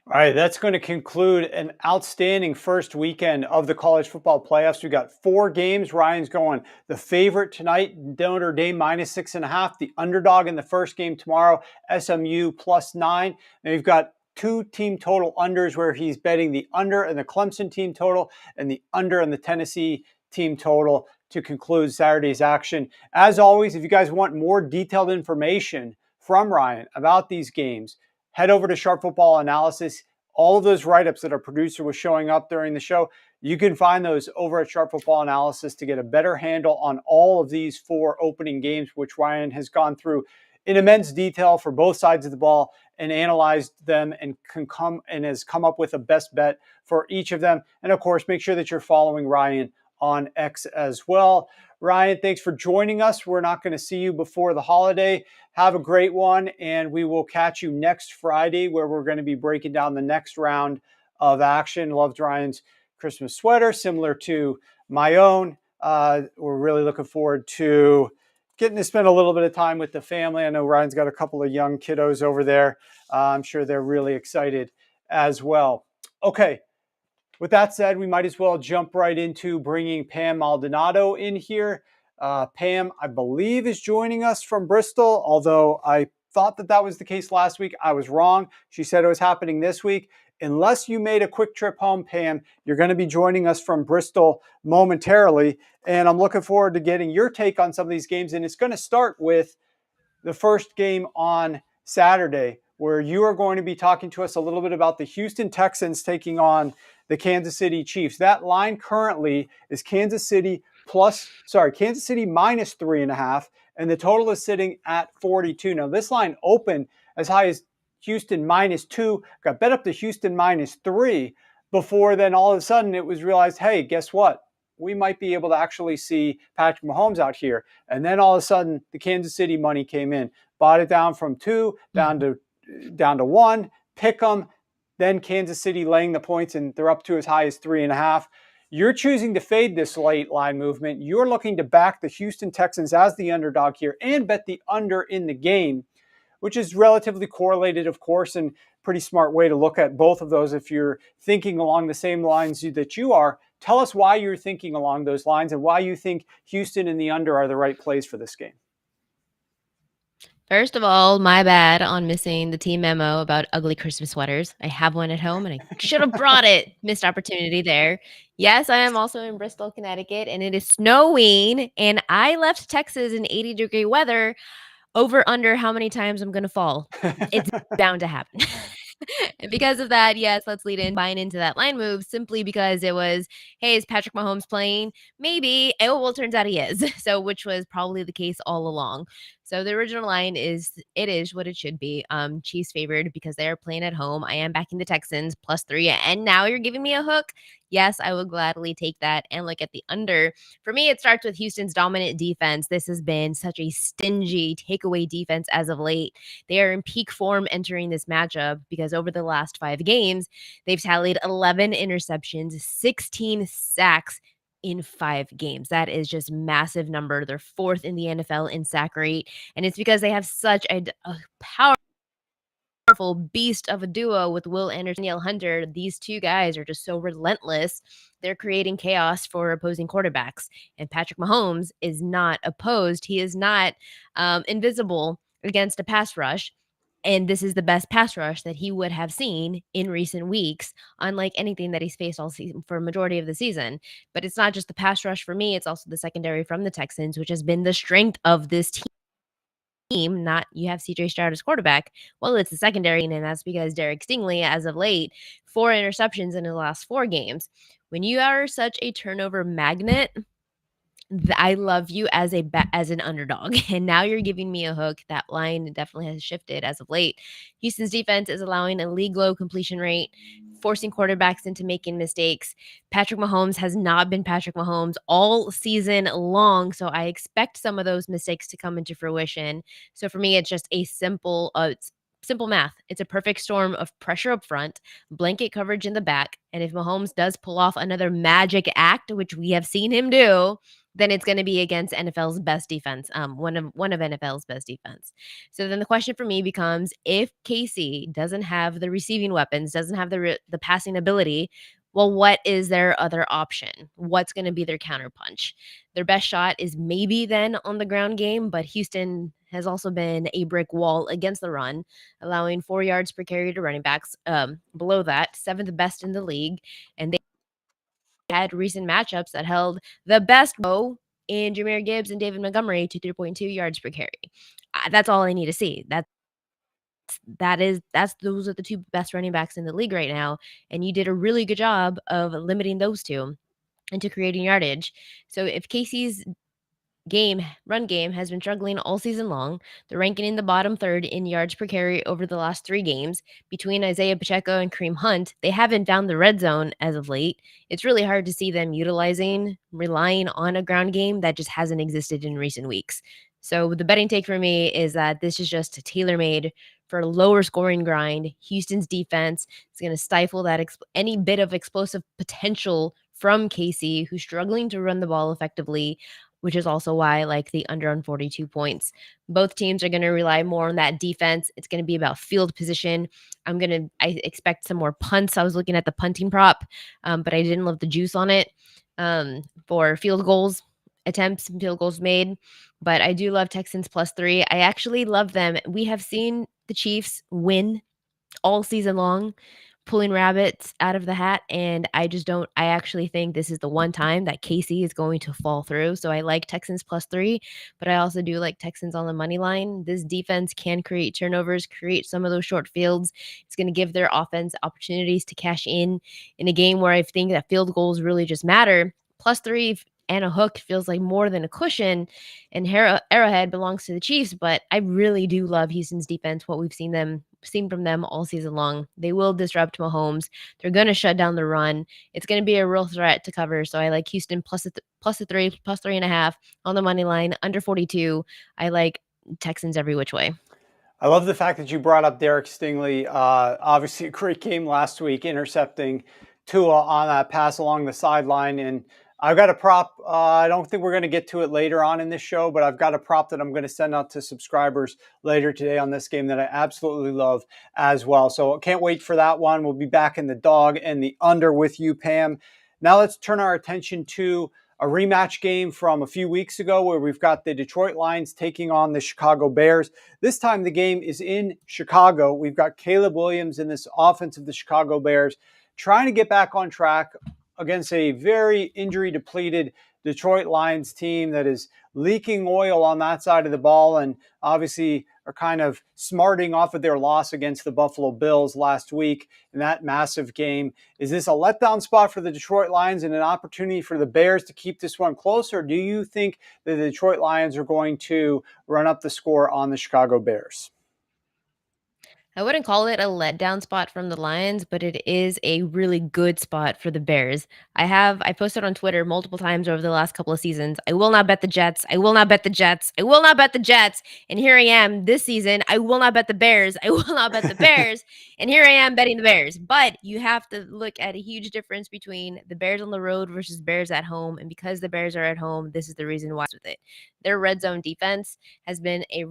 All right, that's going to conclude an outstanding first weekend of the college football playoffs. We got 4 games. Ryan's going the favorite tonight, Notre Dame -6.5. The underdog in the first game tomorrow, SMU +9. And we've got 2 team total unders where he's betting the under and the Clemson team total and the under and the Tennessee team total to conclude Saturday's action. As always, if you guys want more detailed information from Ryan about these games, head over to Sharp Football Analysis. All of those write-ups that our producer was showing up during the show, you can find those over at Sharp Football Analysis to get a better handle on all of these 4 opening games, which Ryan has gone through in immense detail for both sides of the ball and analyzed them and has come up with a best bet for each of them. And of course, make sure that you're following Ryan on X as well. Ryan, thanks for joining us. We're not going to see you before the holiday. Have a great one, and we will catch you next Friday where we're going to be breaking down the next round of action. Loved Ryan's Christmas sweater, similar to my own. We're really looking forward to getting to spend a little bit of time with the family. I know Ryan's got a couple of young kiddos over there. I'm sure they're really excited as well. Okay. With that said, we might as well jump right into bringing Pam Maldonado in here. Pam, I believe, is joining us from Bristol, although I thought that was the case last week. I was wrong. She said it was happening this week. Unless you made a quick trip home, Pam, you're going to be joining us from Bristol momentarily, and I'm looking forward to getting your take on some of these games, and it's going to start with the first game on Saturday, where you are going to be talking to us a little bit about the Houston Texans taking on the Kansas City Chiefs. That line currently is Kansas City minus 3.5, and the total is sitting at 42. Now, this line opened as high as Houston -2, got bet up to Houston -3 before then all of a sudden it was realized, hey, guess what? We might be able to actually see Patrick Mahomes out here. And then all of a sudden the Kansas City money came in, bought it down from 2 down to 1, pick them. Then Kansas City laying the points, and they're up to as high as 3.5. You're choosing to fade this late line movement. You're looking to back the Houston Texans as the underdog here and bet the under in the game, which is relatively correlated, of course, and pretty smart way to look at both of those if you're thinking along the same lines that you are. Tell us why you're thinking along those lines and why you think Houston and the under are the right plays for this game. First of all, my bad on missing the team memo about ugly Christmas sweaters. I have one at home and I should have brought it. Missed opportunity there. Yes, I am also in Bristol, Connecticut, and it is snowing. And I left Texas in 80-degree weather. Over under how many times I'm going to fall. It's bound to happen. And because of that, yes, let's lead in buying into that line move simply because it was, hey, is Patrick Mahomes playing? Maybe. Oh, well, it turns out he is. So, which was probably the case all along. So the original line is what it should be. Chiefs favored because they are playing at home. I am backing the Texans +3. And now you're giving me a hook. Yes, I would gladly take that and look at the under. For me, it starts with Houston's dominant defense. This has been such a stingy takeaway defense as of late. They are in peak form entering this matchup because over the last 5 games, they've tallied 11 interceptions, 16 sacks in 5 games. That is just massive number. They're 4th in the NFL in sack rate, and it's because they have such a powerful beast of a duo with Will Anderson, Danielle Hunter. These two guys are just so relentless. They're creating chaos for opposing quarterbacks. And Patrick Mahomes is not opposed. He is not invisible against a pass rush. And this is the best pass rush that he would have seen in recent weeks, unlike anything that he's faced all season for a majority of the season. But it's not just the pass rush for me. It's also the secondary from the Texans, which has been the strength of this team. Not you have CJ Stroud as quarterback. Well, it's the secondary, and that's because Derek Stingley, as of late, 4 interceptions in the last 4 games. When you are such a turnover magnet, I love you as an underdog, and now you're giving me a hook. That line definitely has shifted as of late. Houston's defense is allowing a league low completion rate, forcing quarterbacks into making mistakes. Patrick Mahomes has not been Patrick Mahomes all season long, so I expect some of those mistakes to come into fruition. So for me, it's just a simple math. It's a perfect storm of pressure up front, blanket coverage in the back, and if Mahomes does pull off another magic act, which we have seen him do, then it's going to be against NFL's best defense, one of NFL's best defense. So then the question for me becomes, if KC doesn't have the receiving weapons, doesn't have the passing ability, well, what is their other option? What's going to be their counterpunch? Their best shot is maybe then on the ground game, but Houston has also been a brick wall against the run, allowing 4 yards per carry to running backs. Below that, 7th best in the league, and they had recent matchups that held the best in Jahmyr Gibbs and David Montgomery to 3.2 yards per carry. That's all I need to see. Those are the 2 best running backs in the league right now, and you did a really good job of limiting those 2 into creating yardage. So if Casey's run game has been struggling all season long, they're ranking in the bottom 3rd in yards per carry over the last 3 games. Between Isaiah Pacheco and Kareem Hunt, they haven't found the red zone as of late. It's really hard to see them relying on a ground game that just hasn't existed in recent weeks. So the betting take for me is that this is just tailor-made for a lower scoring grind. Houston's defense is going to stifle that any bit of explosive potential from KC, who's struggling to run the ball effectively, which is also why I like the under on 42 points. Both teams are going to rely more on that defense. It's going to be about field position. I expect some more punts. I was looking at the punting prop, but I didn't love the juice on it for field goals attempts and field goals made. But I do love Texans +3. I actually love them. We have seen the Chiefs win all season long pulling rabbits out of the hat, and I actually think this is the one time that KC is going to fall through. So I like Texans +3, but I also do like Texans on the money line. This defense can create turnovers, create some of those short fields. It's going to give their offense opportunities to cash in a game where I think that field goals really just matter. +3 and a hook feels like more than a cushion, and Arrowhead belongs to the Chiefs, but I really do love Houston's defense, what we've seen from them all season long. They will disrupt Mahomes. They're going to shut down the run. It's going to be a real threat to cover, so I like Houston +3, +3.5 on the money line, under 42. I like Texans every which way. I love the fact that you brought up Derek Stingley. Obviously, a great game last week, intercepting Tua on that pass along the sideline. And I've got a prop. I don't think we're going to get to it later on in this show, but I've got a prop that I'm going to send out to subscribers later today on this game that I absolutely love as well. So I can't wait for that one. We'll be back in the dog and the under with you, Pam. Now let's turn our attention to a rematch game from a few weeks ago where we've got the Detroit Lions taking on the Chicago Bears. This time the game is in Chicago. We've got Caleb Williams in this offense of the Chicago Bears trying to get back on track against a very injury-depleted Detroit Lions team that is leaking oil on that side of the ball and obviously are kind of smarting off of their loss against the Buffalo Bills last week in that massive game. Is this a letdown spot for the Detroit Lions and an opportunity for the Bears to keep this one close, or do you think that the Detroit Lions are going to run up the score on the Chicago Bears? I wouldn't call it a letdown spot from the Lions, but it is a really good spot for the Bears. I posted on Twitter multiple times over the last couple of seasons. I will not bet the Jets. I will not bet the Jets. I will not bet the Jets. And here I am this season. I will not bet the Bears. I will not bet the Bears. And here I am betting the Bears. But you have to look at a huge difference between the Bears on the road versus Bears at home. And because the Bears are at home, this is the reason why with it. Their red zone defense has been a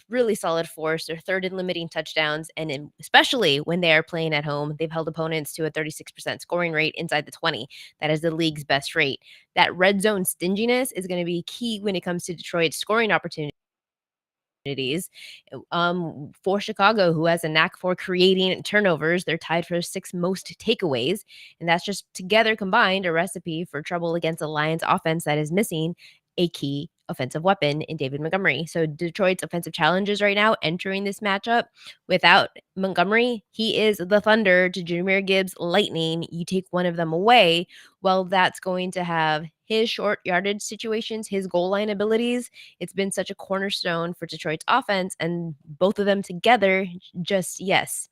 really solid force. They're third in limiting touchdowns, and especially when they are playing at home, they've held opponents to a 36% scoring rate inside the 20. That is the league's best rate. That red zone stinginess is going to be key when it comes to Detroit's scoring opportunities. For Chicago, who has a knack for creating turnovers. They're tied for 6th most takeaways, and that's just together combined a recipe for trouble against a Lions offense that is missing a key offensive weapon in David Montgomery. So Detroit's offensive challenges right now entering this matchup without Montgomery, he is the Thunder to Jahmyr Gibbs lightning. You take one of them away, well, that's going to have his short yardage situations, his goal line abilities. It's been such a cornerstone for Detroit's offense, and both of them together, just yes,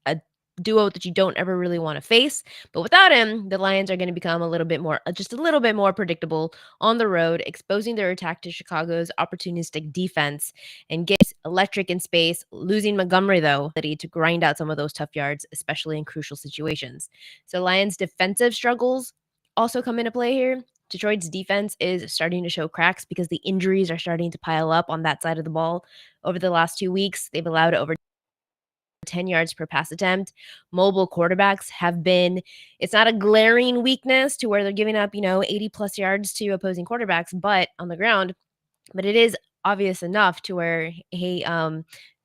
a duo that you don't ever really want to face. But without him, the Lions are going to become a little bit more, just a little bit more predictable on the road, exposing their attack to Chicago's opportunistic defense and gets electric in space. Losing Montgomery, though, ability to grind out some of those tough yards, especially in crucial situations. So Lions' defensive struggles also come into play here. Detroit's defense is starting to show cracks because the injuries are starting to pile up on that side of the ball. Over the last 2 weeks, they've allowed over 10 yards per pass attempt. Mobile quarterbacks have been, it's not a glaring weakness to where they're giving up, 80 plus yards to opposing quarterbacks, but on the ground, but it is obvious enough to where, hey,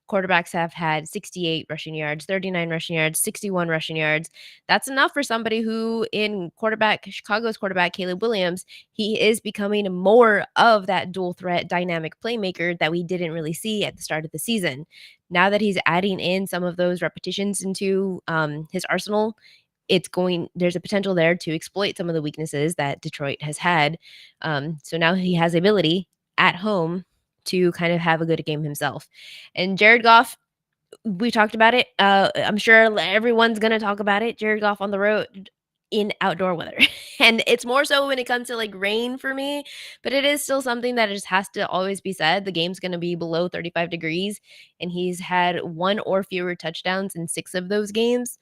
quarterbacks have had 68 rushing yards, 39 rushing yards, 61 rushing yards. That's enough for somebody who Chicago's quarterback, Caleb Williams, he is becoming more of that dual threat dynamic playmaker that we didn't really see at the start of the season. Now that he's adding in some of those repetitions into his arsenal, there's a potential there to exploit some of the weaknesses that Detroit has had. So now he has the ability at home to kind of have a good game himself. And Jared Goff, we talked about it. I'm sure everyone's going to talk about it. Jared Goff on the road in outdoor weather. And it's more so when it comes to like rain for me, but it is still something that just has to always be said. The game's going to be below 35 degrees, and he's had 1 or fewer touchdowns in 6 of those games.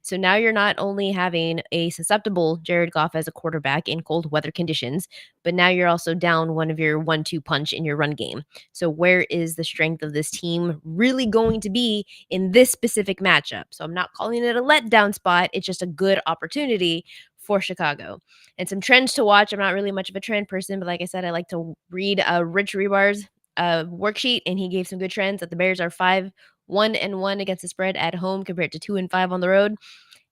So now you're not only having a susceptible Jared Goff as a quarterback in cold weather conditions, but now you're also down one of your 1-2 punch in your run game. So where is the strength of this team really going to be in this specific matchup? So I'm not calling it a letdown spot. It's just a good opportunity for Chicago. And some trends to watch. I'm not really much of a trend person, but like I said, I like to read Rich Rebar's worksheet, and he gave some good trends that the Bears are 5-1-1 against the spread at home compared to 2-5 on the road.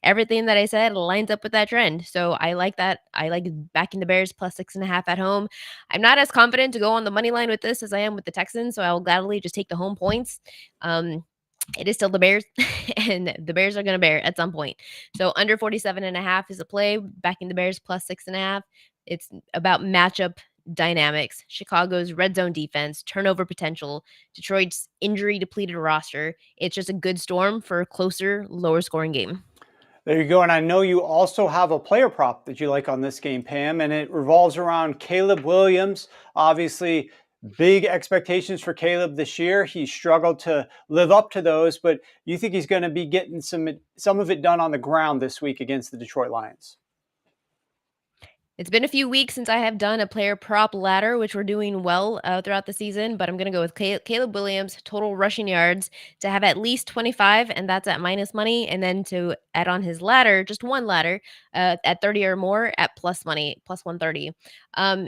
everything that I said lines up with that trend. So I like that. I like backing the Bears plus 6.5 at home. I'm not as confident to go on the money line with this as I am with the Texans, so I will gladly just take the home points. It is still the Bears, and the Bears are going to bear at some point. So under 47.5 is a play, backing the Bears plus 6.5. It's about matchup dynamics, Chicago's red zone defense, turnover potential, Detroit's injury depleted roster. It's just a good storm for a closer, lower scoring game. There you go. And I know you also have a player prop that you like on this game, Pam, and it revolves around Caleb Williams. Obviously, big expectations for Caleb this year. He struggled to live up to those, but you think he's going to be getting some of it done on the ground this week against the Detroit Lions? It's been a few weeks since I have done a player prop ladder, which we're doing well throughout the season, but I'm going to go with Caleb Williams, total rushing yards to have at least 25, and that's at minus money. And then to add on his ladder, just one ladder at 30 or more at plus money, plus 130.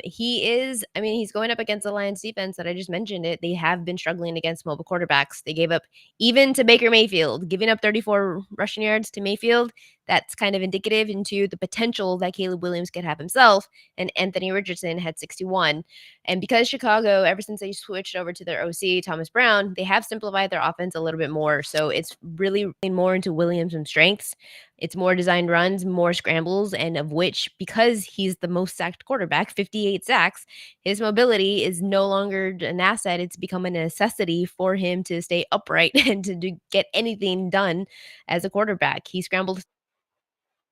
He's going up against the Lions defense that I just mentioned it. They have been struggling against mobile quarterbacks. They gave up even to Baker Mayfield, giving up 34 rushing yards to Mayfield. That's kind of indicative into the potential that Caleb Williams could have himself, and Anthony Richardson had 61. And because Chicago, ever since they switched over to their OC, Thomas Brown, they have simplified their offense a little bit more. So it's really more into Williams' strengths. It's more designed runs, more scrambles, and of which, because he's the most sacked quarterback, 58 sacks, his mobility is no longer an asset. It's become a necessity for him to stay upright and to get anything done as a quarterback. He scrambled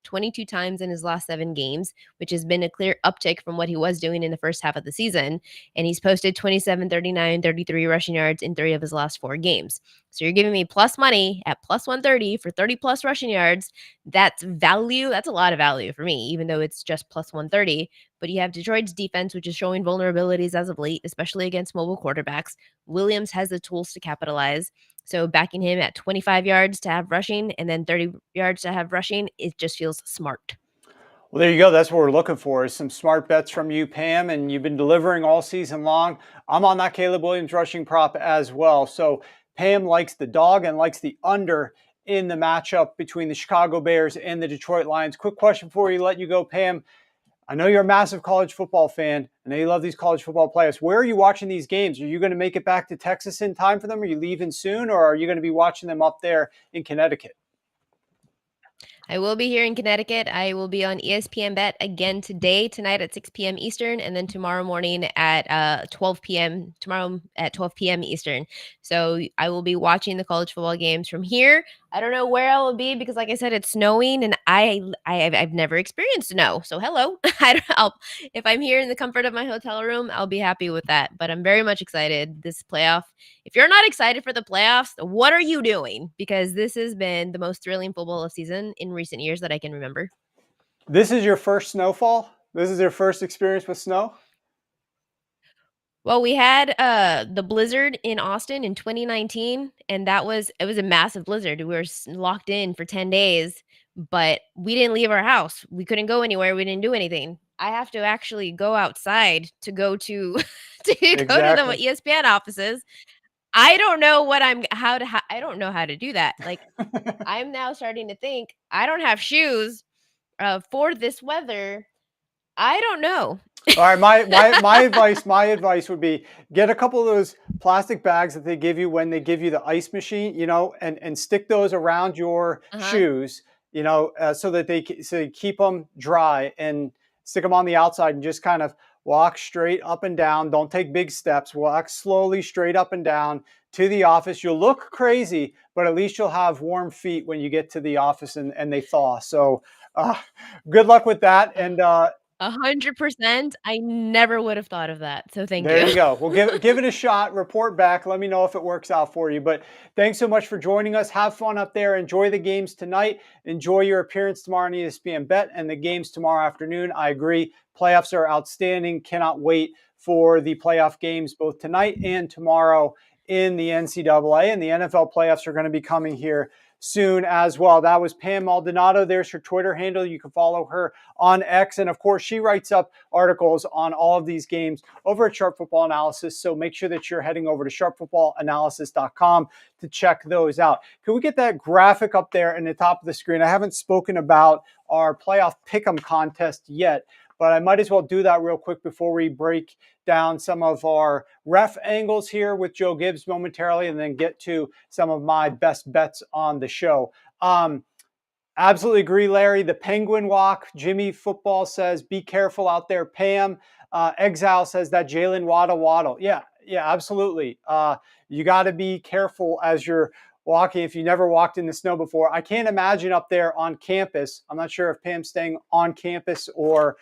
22 times in his last 7 games, which has been a clear uptick from what he was doing in the first half of the season. And he's posted 27, 39, 33 rushing yards in 3 of his last 4 games. So you're giving me plus money at plus 130 for 30 plus rushing yards. That's value. That's a lot of value for me, even though it's just plus 130. But you have Detroit's defense, which is showing vulnerabilities as of late, especially against mobile quarterbacks. Williams has the tools to capitalize. So backing him at 25 yards to have rushing and then 30 yards to have rushing, it just feels smart. Well, there you go. That's what we're looking for, is some smart bets from you, Pam, and you've been delivering all season long. I'm on that Caleb Williams rushing prop as well. So Pam likes the dog and likes the under in the matchup between the Chicago Bears and the Detroit Lions. Quick question before we let you go, Pam. I know you're a massive college football fan. I know you love these college football players. Where are you watching these games? Are you going to make it back to Texas in time for them? Are you leaving soon, or are you going to be watching them up there in Connecticut? I will be here in Connecticut. I will be on ESPN Bet again tonight at 6 p.m. Eastern, and then tomorrow morning at 12 p.m. Tomorrow at 12 p.m. Eastern. So I will be watching the college football games from here. I don't know where I will be because, like I said, it's snowing, and I've never experienced snow. So hello, if I'm here in the comfort of my hotel room, I'll be happy with that. But I'm very much excited this playoff. If you're not excited for the playoffs, what are you doing? Because this has been the most thrilling football season in recent years that I can remember. This is your first snowfall? This is your first experience with snow? Well, we had the blizzard in Austin in 2019, and it was a massive blizzard. We were locked in for 10 days, but we didn't leave our house. We couldn't go anywhere. We didn't do anything. I have to actually go outside to go to go to the ESPN offices. I don't know I don't know how to do that. Like, I'm now starting to think I don't have shoes for this weather. I don't know. All right, my advice would be get a couple of those plastic bags that they give you when they give you the ice machine, and stick those around your shoes, so that they keep them dry, and stick them on the outside and just kind of walk straight up and down. Don't take big steps. Walk slowly straight up and down to the office. You'll look crazy, but at least you'll have warm feet when you get to the office and they thaw. So good luck with that. And 100%. I never would have thought of that. So thank you. There you go. Well, give it a shot. Report back. Let me know if it works out for you. But thanks so much for joining us. Have fun up there. Enjoy the games tonight. Enjoy your appearance tomorrow on ESPN Bet and the games tomorrow afternoon. I agree. Playoffs are outstanding. Cannot wait for the playoff games both tonight and tomorrow in the NCAA. And the NFL playoffs are going to be coming here soon as well. That was Pam Maldonado. There's her Twitter handle. You can follow her on X. And of course, she writes up articles on all of these games over at Sharp Football Analysis. So make sure that you're heading over to sharpfootballanalysis.com to check those out. Can we get that graphic up there in the top of the screen? I haven't spoken about our playoff pick'em contest yet, but I might as well do that real quick before we break down some of our ref angles here with Joe Gibbs momentarily, and then get to some of my best bets on the show. Absolutely agree, Larry. The Penguin walk. Jimmy Football says, be careful out there. Pam Exile says that Jalen Waddle. Yeah, absolutely. You got to be careful as you're walking if you never walked in the snow before. I can't imagine up there on campus. I'm not sure if Pam's staying on campus or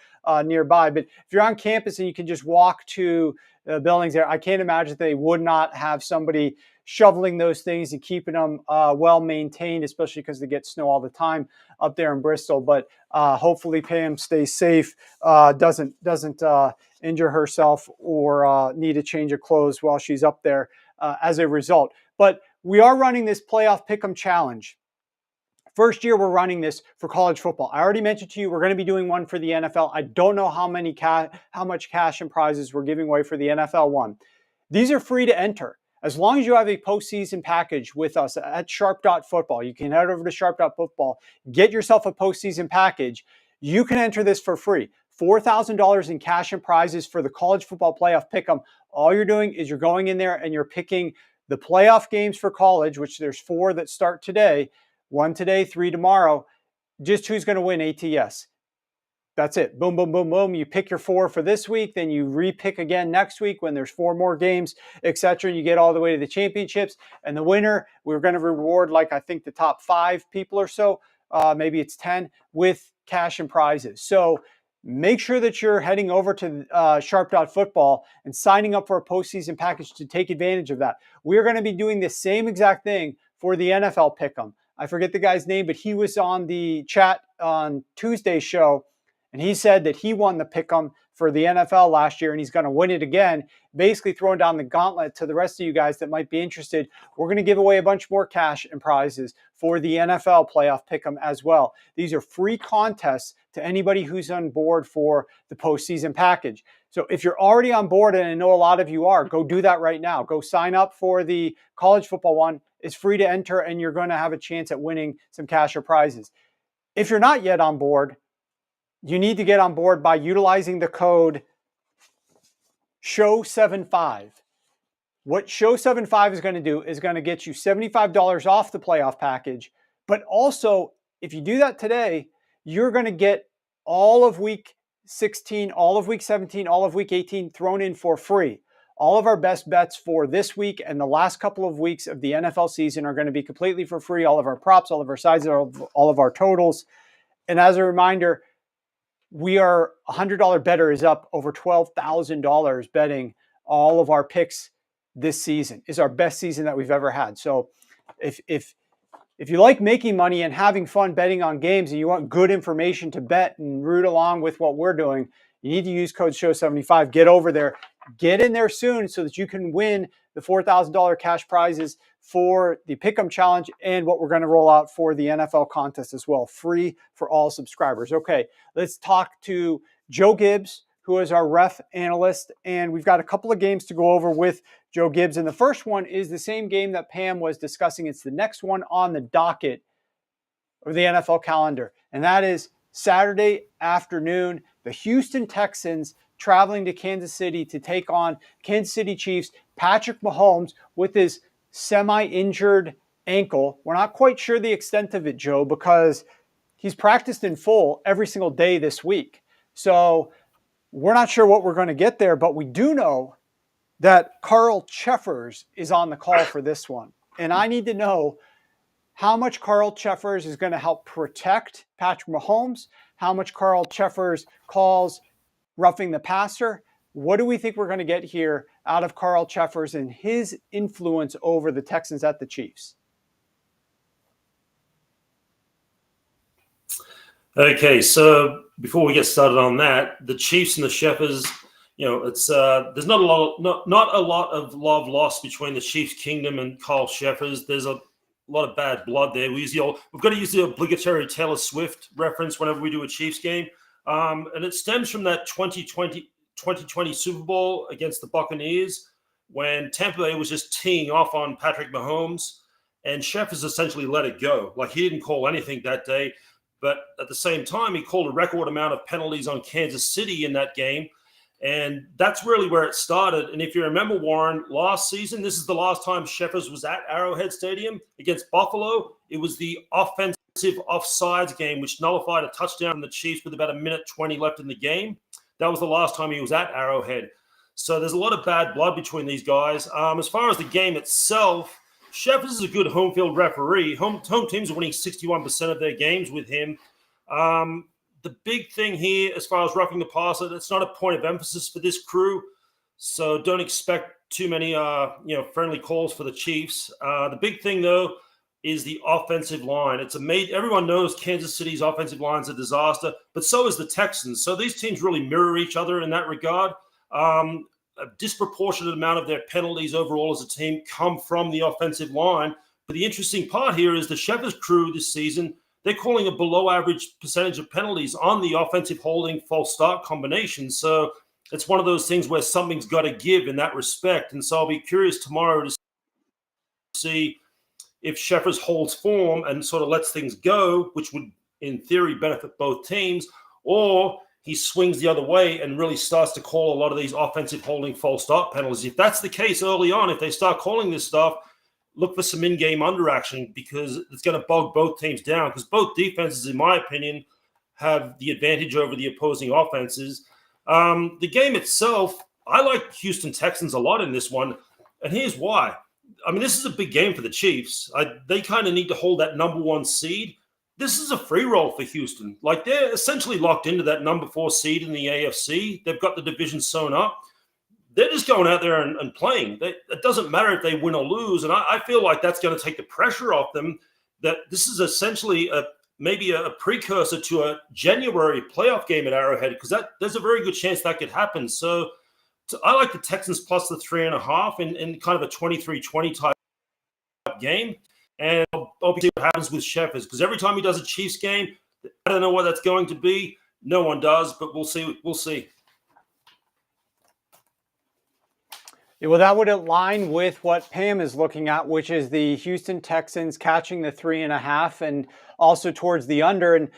nearby, but if you're on campus and you can just walk to the buildings there, I can't imagine they would not have somebody shoveling those things and keeping them well maintained, especially because they get snow all the time up there in Bristol. But hopefully Pam stays safe, doesn't injure herself or need a change of clothes while she's up there as a result. But we are running this playoff pick'em challenge. First year we're running this for college football. I already mentioned to you we're going to be doing one for the NFL. I don't know how much cash and prizes we're giving away for the NFL one. These are free to enter. As long as you have a postseason package with us at sharp.football, you can head over to sharp.football, get yourself a postseason package. You can enter this for free. $4,000 in cash and prizes for the college football playoff pick'em. All you're doing is you're going in there and you're picking the playoff games for college, which there's 4 that start today, 1 today, 3 tomorrow. Just who's going to win ATS. That's it. Boom, boom, boom, boom. You pick your 4 for this week, then you repick again next week when there's 4 more games, etc. You get all the way to the championships, and the winner, we're going to reward, like, I think the top 5 people or so, maybe it's 10, with cash and prizes. So make sure that you're heading over to sharp.football and signing up for a postseason package to take advantage of that. We're going to be doing the same exact thing for the NFL pick'em. I forget the guy's name, but he was on the chat on Tuesday's show, and he said that he won the pick'em for the NFL last year, and he's going to win it again, basically throwing down the gauntlet to the rest of you guys that might be interested. We're going to give away a bunch more cash and prizes for the NFL playoff pick'em as well. These are free contests to anybody who's on board for the postseason package. So if you're already on board, and I know a lot of you are, go do that right now. Go sign up for the college football one. It's free to enter, and you're going to have a chance at winning some cash or prizes. If you're not yet on board, you need to get on board by utilizing the code SHOW75. What SHOW75 is going to do is going to get you $75 off the playoff package. But also, if you do that today, you're going to get all of week 16, all of week 17, all of week 18 thrown in for free. All of our best bets for this week and the last couple of weeks of the NFL season are going to be completely for free. All of our props, all of our sides, all of our totals. And as a reminder, we are $100 better is up over $12,000 betting all of our picks this season. Is our best season that we've ever had. So if you like making money and having fun betting on games and you want good information to bet and root along with what we're doing, you need to use code SHOW75. Get over there. Get in there soon so that you can win the $4,000 cash prizes for the Pick'em Challenge and what we're going to roll out for the NFL contest as well. Free for all subscribers. Okay, let's talk to Joe Gibbs, who is our ref analyst. And we've got a couple of games to go over with Joe Gibbs. And the first one is the same game that Pam was discussing. It's the next one on the docket of the NFL calendar. And that is Saturday afternoon, the Houston Texans traveling to Kansas City to take on Kansas City Chiefs. Patrick Mahomes with his semi-injured ankle. We're not quite sure the extent of it, Joe, because he's practiced in full every single day this week. So we're not sure what we're going to get there, but we do know that Carl Cheffers is on the call for this one. And I need to know how much Carl Cheffers is going to help protect Patrick Mahomes, how much Carl Cheffers calls roughing the passer. What do we think we're going to get here out of Carl Cheffers and his influence over the Texans at the Chiefs? Okay, so before we get started on that, the Chiefs and the Shepherds, it's there's not a lot of love lost between the Chiefs Kingdom and Carl Cheffers. There's a lot of bad blood there. We've got to use the obligatory Taylor Swift reference whenever we do a Chiefs game. And it stems from that 2020 Super Bowl against the Buccaneers when Tampa Bay was just teeing off on Patrick Mahomes, and Sheffers essentially let it go. Like, he didn't call anything that day, but at the same time, he called a record amount of penalties on Kansas City in that game. And that's really where it started. And if you remember, Warren, last season, this is the last time Sheffers was at Arrowhead Stadium against Buffalo. It was the offensive offsides game, which nullified a touchdown from the Chiefs with about 1:20 left in the game. That was the last time he was at Arrowhead. So there's a lot of bad blood between these guys. As far as the game itself, Sheffers is a good home field referee. Home teams are winning 61% of their games with him. The big thing here, as far as roughing the passer, it's not a point of emphasis for this crew. So don't expect too many, friendly calls for the Chiefs. The big thing, though, is the offensive line. Everyone knows Kansas City's offensive line is a disaster, but so is the Texans. So these teams really mirror each other in that regard. A disproportionate amount of their penalties overall as a team come from the offensive line. But the interesting part here is the Sheffers crew this season, they're calling a below-average percentage of penalties on the offensive holding false start combination. So it's one of those things where something's got to give in that respect. And so I'll be curious tomorrow to see if Sheffers holds form and sort of lets things go, which would, in theory, benefit both teams, or he swings the other way and really starts to call a lot of these offensive holding false start penalties. If that's the case early on, if they start calling this stuff, look for some in-game underaction, because it's going to bog both teams down, because both defenses, in my opinion, have the advantage over the opposing offenses. The game itself, I like Houston Texans a lot in this one, and here's why. I mean, this is a big game for the Chiefs. They kind of need to hold that number 1 seed. This is a free roll for Houston. Like, they're essentially locked into that number 4 seed in the AFC. They've got the division sewn up. They're just going out there and playing. It doesn't matter if they win or lose. And I feel like that's going to take the pressure off them, that this is essentially maybe a precursor to a January playoff game at Arrowhead, because there's a very good chance that could happen. So I like the Texans plus the 3.5 in kind of a 23-20 type game. And I'll see what happens with Sheffers, because every time he does a Chiefs game, I don't know what that's going to be. No one does, but we'll see. We'll see. Well, that would align with what Pam is looking at, which is the Houston Texans catching the 3.5 and also towards the under. And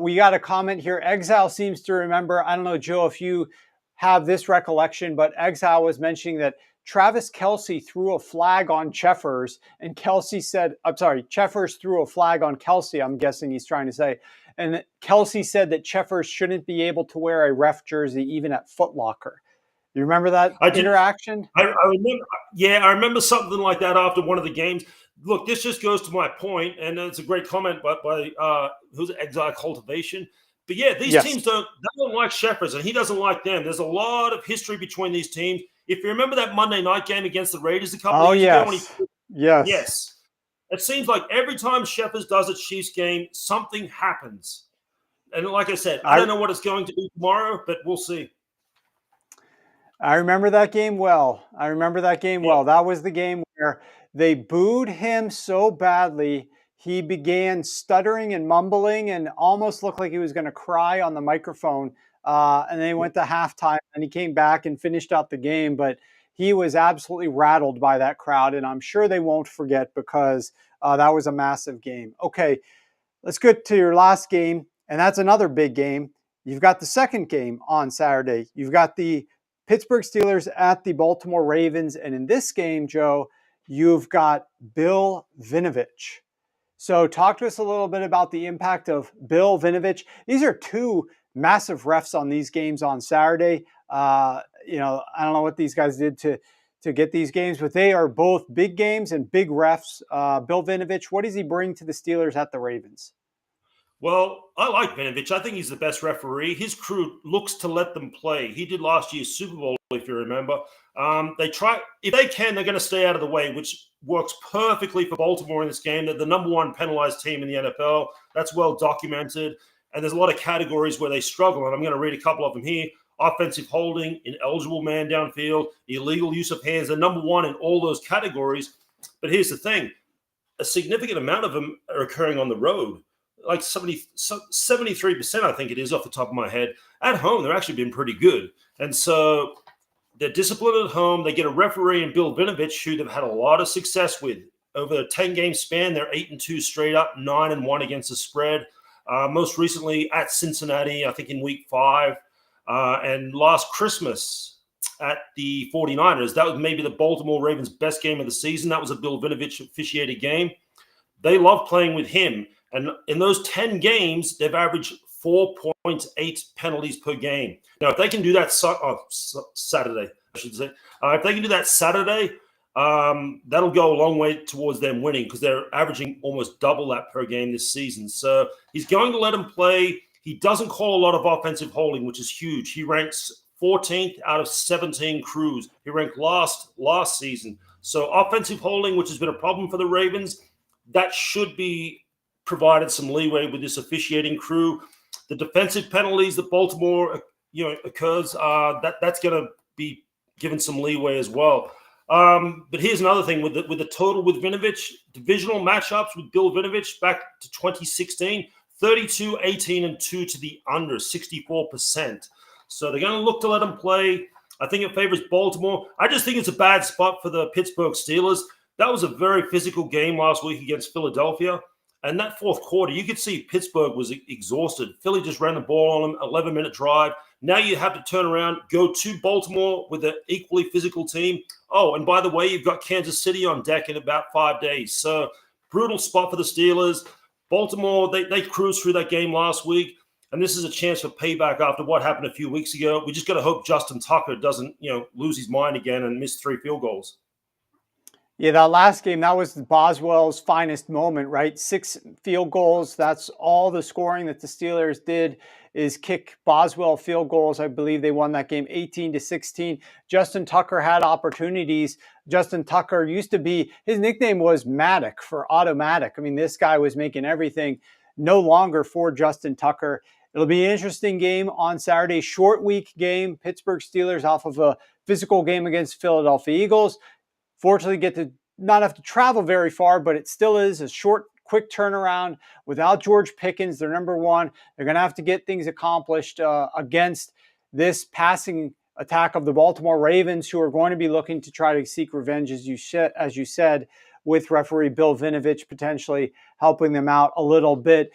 we got a comment here. Exile seems to remember, I don't know, Joe, if you have this recollection, but Exile was mentioning that Travis Kelce threw a flag on Sheffers, and Sheffers threw a flag on Kelce, I'm guessing he's trying to say. And Kelce said that Sheffers shouldn't be able to wear a ref jersey even at Foot Locker. You remember that interaction? I remember. Yeah, I remember something like that after one of the games. Look, this just goes to my point, and it's a great comment by who's Exile Cultivation. But yeah, these teams don't like Sheffers, and he doesn't like them. There's a lot of history between these teams. If you remember that Monday night game against the Raiders a couple of years ago, yes, it seems like every time Sheffers does a Chiefs game, something happens. And like I said, I don't know what it's going to be tomorrow, but we'll see. I remember that game well. That was the game where they booed him so badly, he began stuttering and mumbling and almost looked like he was going to cry on the microphone. And then he went to halftime, and he came back and finished out the game. But he was absolutely rattled by that crowd, and I'm sure they won't forget, because that was a massive game. Okay, let's get to your last game, and that's another big game. You've got the second game on Saturday. You've got the Pittsburgh Steelers at the Baltimore Ravens. And in this game, Joe, you've got Bill Vinovich. So talk to us a little bit about the impact of Bill Vinovich. These are two massive refs on these games on Saturday. I don't know what these guys did to get these games, but they are both big games and big refs. Bill Vinovich, what does he bring to the Steelers at the Ravens? Well, I like Vinovich. I think he's the best referee. His crew looks to let them play. He did last year's Super Bowl, if you remember. They try, if they can, they're going to stay out of the way, which works perfectly for Baltimore in this game. They're the number 1 penalized team in the NFL. That's well documented. And there's a lot of categories where they struggle. And I'm going to read a couple of them here. Offensive holding, ineligible man downfield, illegal use of hands. They're number 1 in all those categories. But here's the thing. a significant amount of them are occurring on the road. Like 73%, I think it is off the top of my head. At home, they're actually been pretty good. And so they're disciplined at home. They get a referee in Bill Vinovich, who they've had a lot of success with. Over a 10-game span, they're 8-2 straight up, 9-1 against the spread. Most recently at Cincinnati, I think in week 5. And last Christmas at the 49ers, that was maybe the Baltimore Ravens' best game of the season. That was a Bill Vinovich officiated game. They love playing with him. And in those 10 games, they've averaged 4.8 penalties per game. Now, if they can do that Saturday, I should say, if they can do that Saturday, that'll go a long way towards them winning because they're averaging almost double that per game this season. So he's going to let him play. He doesn't call a lot of offensive holding, which is huge. He ranks 14th out of 17 crews. He ranked last season. So offensive holding, which has been a problem for the Ravens, that should be provided some leeway with this officiating crew. The defensive penalties that Baltimore, occurs, that's going to be given some leeway as well. But here's another thing with the total with Vinovich, divisional matchups with Bill Vinovich back to 2016, 32, 18, and 2 to the under, 64%. So they're going to look to let him play. I think it favors Baltimore. I just think it's a bad spot for the Pittsburgh Steelers. That was a very physical game last week against Philadelphia. And that fourth quarter, you could see Pittsburgh was exhausted. Philly just ran the ball on them, 11-minute drive. Now you have to turn around, go to Baltimore with an equally physical team. Oh, and by the way, you've got Kansas City on deck in about 5 days. So brutal spot for the Steelers. Baltimore, they cruised through that game last week, and this is a chance for payback after what happened a few weeks ago. We just got to hope Justin Tucker doesn't, lose his mind again and miss 3 field goals. Yeah, that last game, that was Boswell's finest moment, right? 6 field goals. That's all the scoring that the Steelers did is kick Boswell field goals. I believe they won that game 18-16. Justin Tucker had opportunities. Justin Tucker used to be, his nickname was Matic for automatic. I mean, this guy was making everything. No longer for Justin Tucker. It'll be an interesting game on Saturday. Short week game. Pittsburgh Steelers off of a physical game against Philadelphia Eagles. Fortunately, get to not have to travel very far, but it still is a short, quick turnaround without George Pickens, their number one. They're going to have to get things accomplished against this passing attack of the Baltimore Ravens, who are going to be looking to try to seek revenge, as you said, with referee Bill Vinovich potentially helping them out a little bit.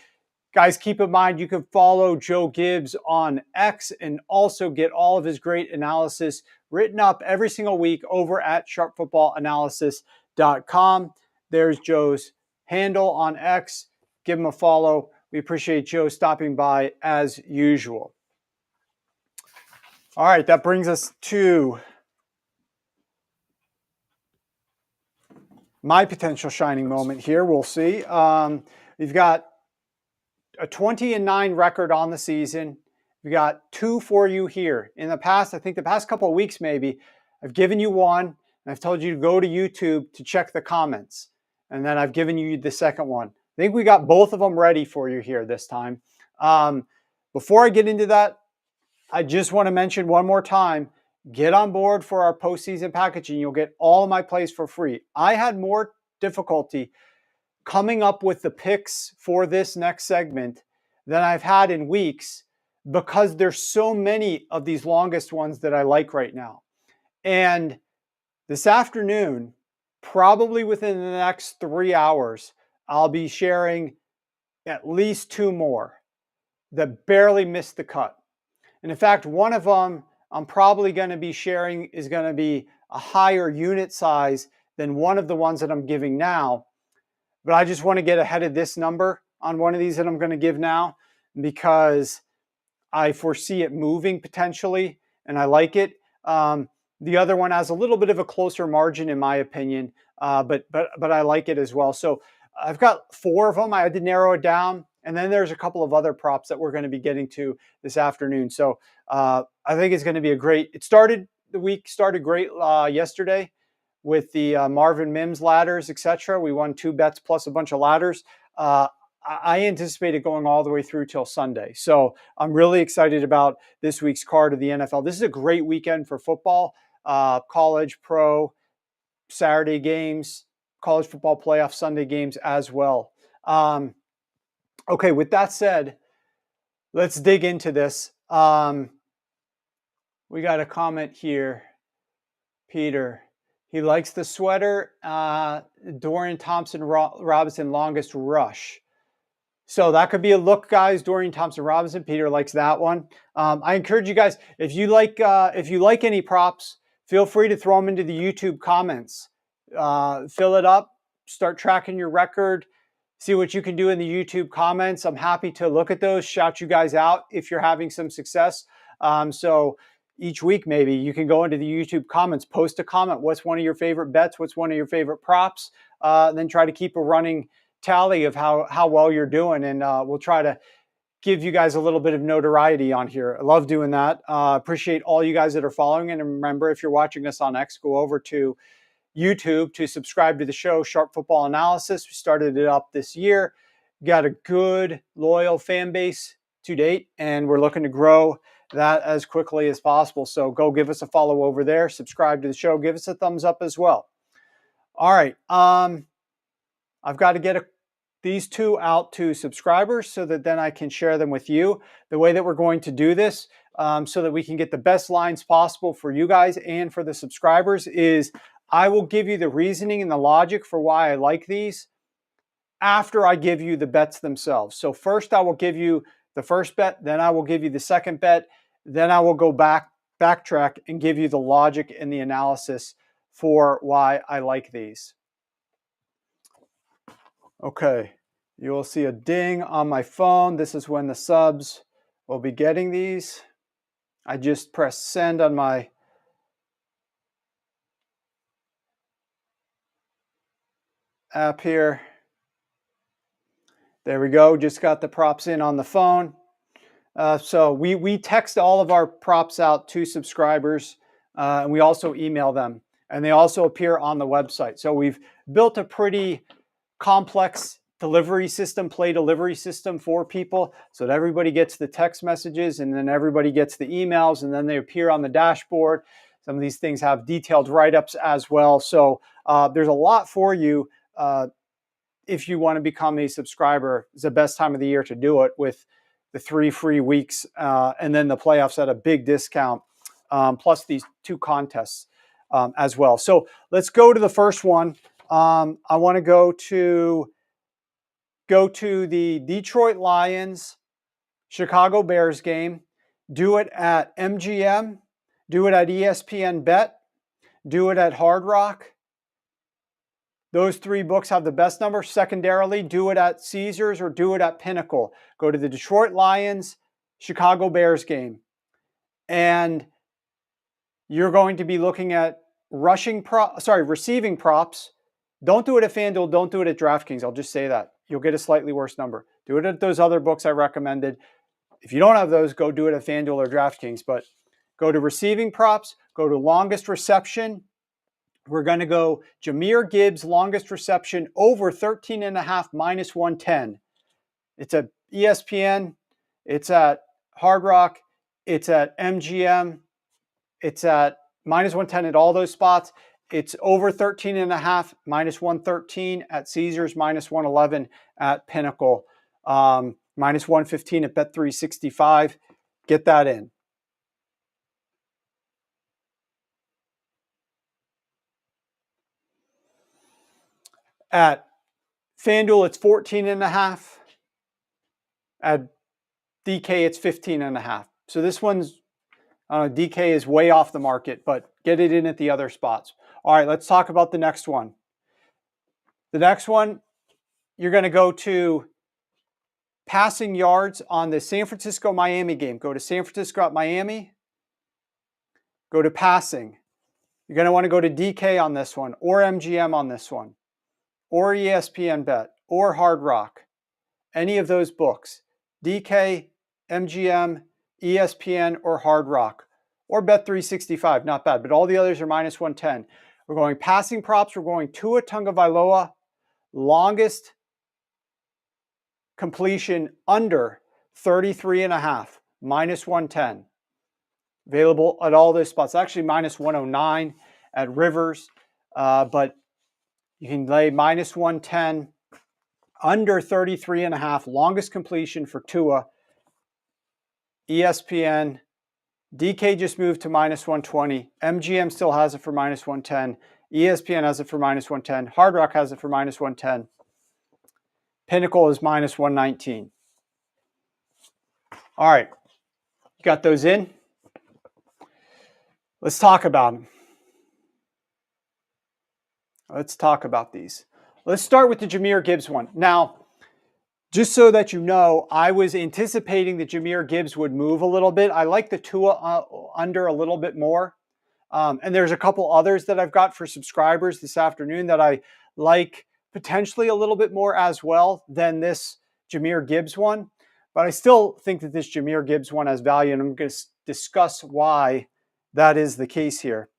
Guys, keep in mind, you can follow Joe Gibbs on X and also get all of his great analysis written up every single week over at sharpfootballanalysis.com. There's Joe's handle on X. Give him a follow. We appreciate Joe stopping by as usual. All right, that brings us to my potential shining moment here. We'll see. We've got a 20-9 record on the season. We got 2 for you here. In the past, I think the past couple of weeks maybe, I've given you one, and I've told you to go to YouTube to check the comments. And then I've given you the second one. I think we got both of them ready for you here this time. Before I get into that, I just want to mention one more time, get on board for our postseason packaging. You'll get all of my plays for free. I had more difficulty coming up with the picks for this next segment than I've had in weeks because there's so many of these longest ones that I like right now. And this afternoon, probably within the next 3 hours, I'll be sharing at least 2 more that barely missed the cut. And in fact, one of them I'm probably going to be sharing is going to be a higher unit size than one of the ones that I'm giving now. But I just want to get ahead of this number on one of these that I'm going to give now because I foresee it moving potentially, and I like it. The other one has a little bit of a closer margin, in my opinion, but I like it as well. So I've got 4 of them. I had to narrow it down, and then there's a couple of other props that we're going to be getting to this afternoon. So I think it's going to be a great. The week started great yesterday with the Marvin Mims ladders, etc. We won 2 bets plus a bunch of ladders. I anticipate it going all the way through till Sunday. So I'm really excited about this week's card of the NFL. This is a great weekend for football, college, pro, Saturday games, college football playoff Sunday games as well. Okay, with that said, let's dig into this. We got a comment here. Peter, he likes the sweater. Dorian Thompson-Robinson longest rush. So that could be a look, guys. Dorian Thompson-Robinson. Peter likes that one. I encourage you guys, if you like any props, feel free to throw them into the YouTube comments. Fill it up. Start tracking your record. See what you can do in the YouTube comments. I'm happy to look at those, shout you guys out if you're having some success. So each week, maybe you can go into the YouTube comments, post a comment. What's one of your favorite bets? What's one of your favorite props? Then try to keep a running tally of how well you're doing. And we'll try to give you guys a little bit of notoriety on here. I love doing that. Appreciate all you guys that are following. And remember, if you're watching us on X, go over to YouTube to subscribe to the show, Sharp Football Analysis. We started it up this year. Got a good, loyal fan base to date, and we're looking to grow that as quickly as possible. So go give us a follow over there, subscribe to the show, give us a thumbs up as well. All right. I've got to get these two out to subscribers so that then I can share them with you. The way that we're going to do this so that we can get the best lines possible for you guys and for the subscribers is I will give you the reasoning and the logic for why I like these after I give you the bets themselves. So first I will give you the first bet, then I will give you the second bet, then I will go backtrack and give you the logic and the analysis for why I like these. Okay, you will see a ding on my phone. This is when the subs will be getting these. I just pressed send on my app here. There we go. Just got the props in on the phone. So we text all of our props out to subscribers, and we also email them, and they also appear on the website. So we've built a pretty complex delivery system, play delivery system for people, so that everybody gets the text messages, and then everybody gets the emails, and then they appear on the dashboard. Some of these things have detailed write-ups as well. So there's a lot for you. If you want to become a subscriber, it's the best time of the year to do it with the 3 free weeks and then the playoffs at a big discount, plus these 2 contests as well. So let's go to the first one. I want to go to the Detroit Lions, Chicago Bears game. Do it at MGM. Do it at ESPN Bet. Do it at Hard Rock. Those 3 books have the best number. Secondarily, do it at Caesars or do it at Pinnacle. Go to the Detroit Lions, Chicago Bears game. And you're going to be looking at receiving props. Don't do it at FanDuel. Don't do it at DraftKings. I'll just say that. You'll get a slightly worse number. Do it at those other books I recommended. If you don't have those, go do it at FanDuel or DraftKings. But go to receiving props. Go to longest reception. We're going to go Jahmyr Gibbs, longest reception, over 13.5, minus 110. It's at ESPN. It's at Hard Rock. It's at MGM. It's at minus 110 at all those spots. It's over 13.5, minus 113 at Caesars, minus 111 at Pinnacle, minus 115 at Bet365. Get that in. At FanDuel, it's 14.5. At DK, it's 15.5. So this one's, DK is way off the market, but get it in at the other spots. All right, let's talk about the next one. The next one, you're going to go to passing yards on the San Francisco-Miami game. Go to San Francisco at Miami. Go to passing. You're going to want to go to DK on this one, or MGM on this one, or ESPN Bet, or Hard Rock. Any of those books. DK, MGM, ESPN, or Hard Rock. Or Bet365, not bad. But all the others are minus 110. We're going passing props. We're going Tua Tagovailoa, longest completion under 33.5, minus 110. Available at all those spots. Actually, minus 109 at Rivers. But You can lay minus 110, under 33.5, longest completion for Tua. ESPN, DK just moved to minus 120. MGM still has it for minus 110. ESPN has it for minus 110. Hard Rock has it for minus 110. Pinnacle is minus 119. All right. You got those in? Let's talk about them. Let's talk about these. Let's start with the Jahmyr Gibbs one. Now, just so that you know, I was anticipating that Jahmyr Gibbs would move a little bit. I like the Tua under a little bit more. And there's a couple others that I've got for subscribers this afternoon that I like potentially a little bit more as well than this Jahmyr Gibbs one. But I still think that this Jahmyr Gibbs one has value, and I'm going to discuss why that is the case here.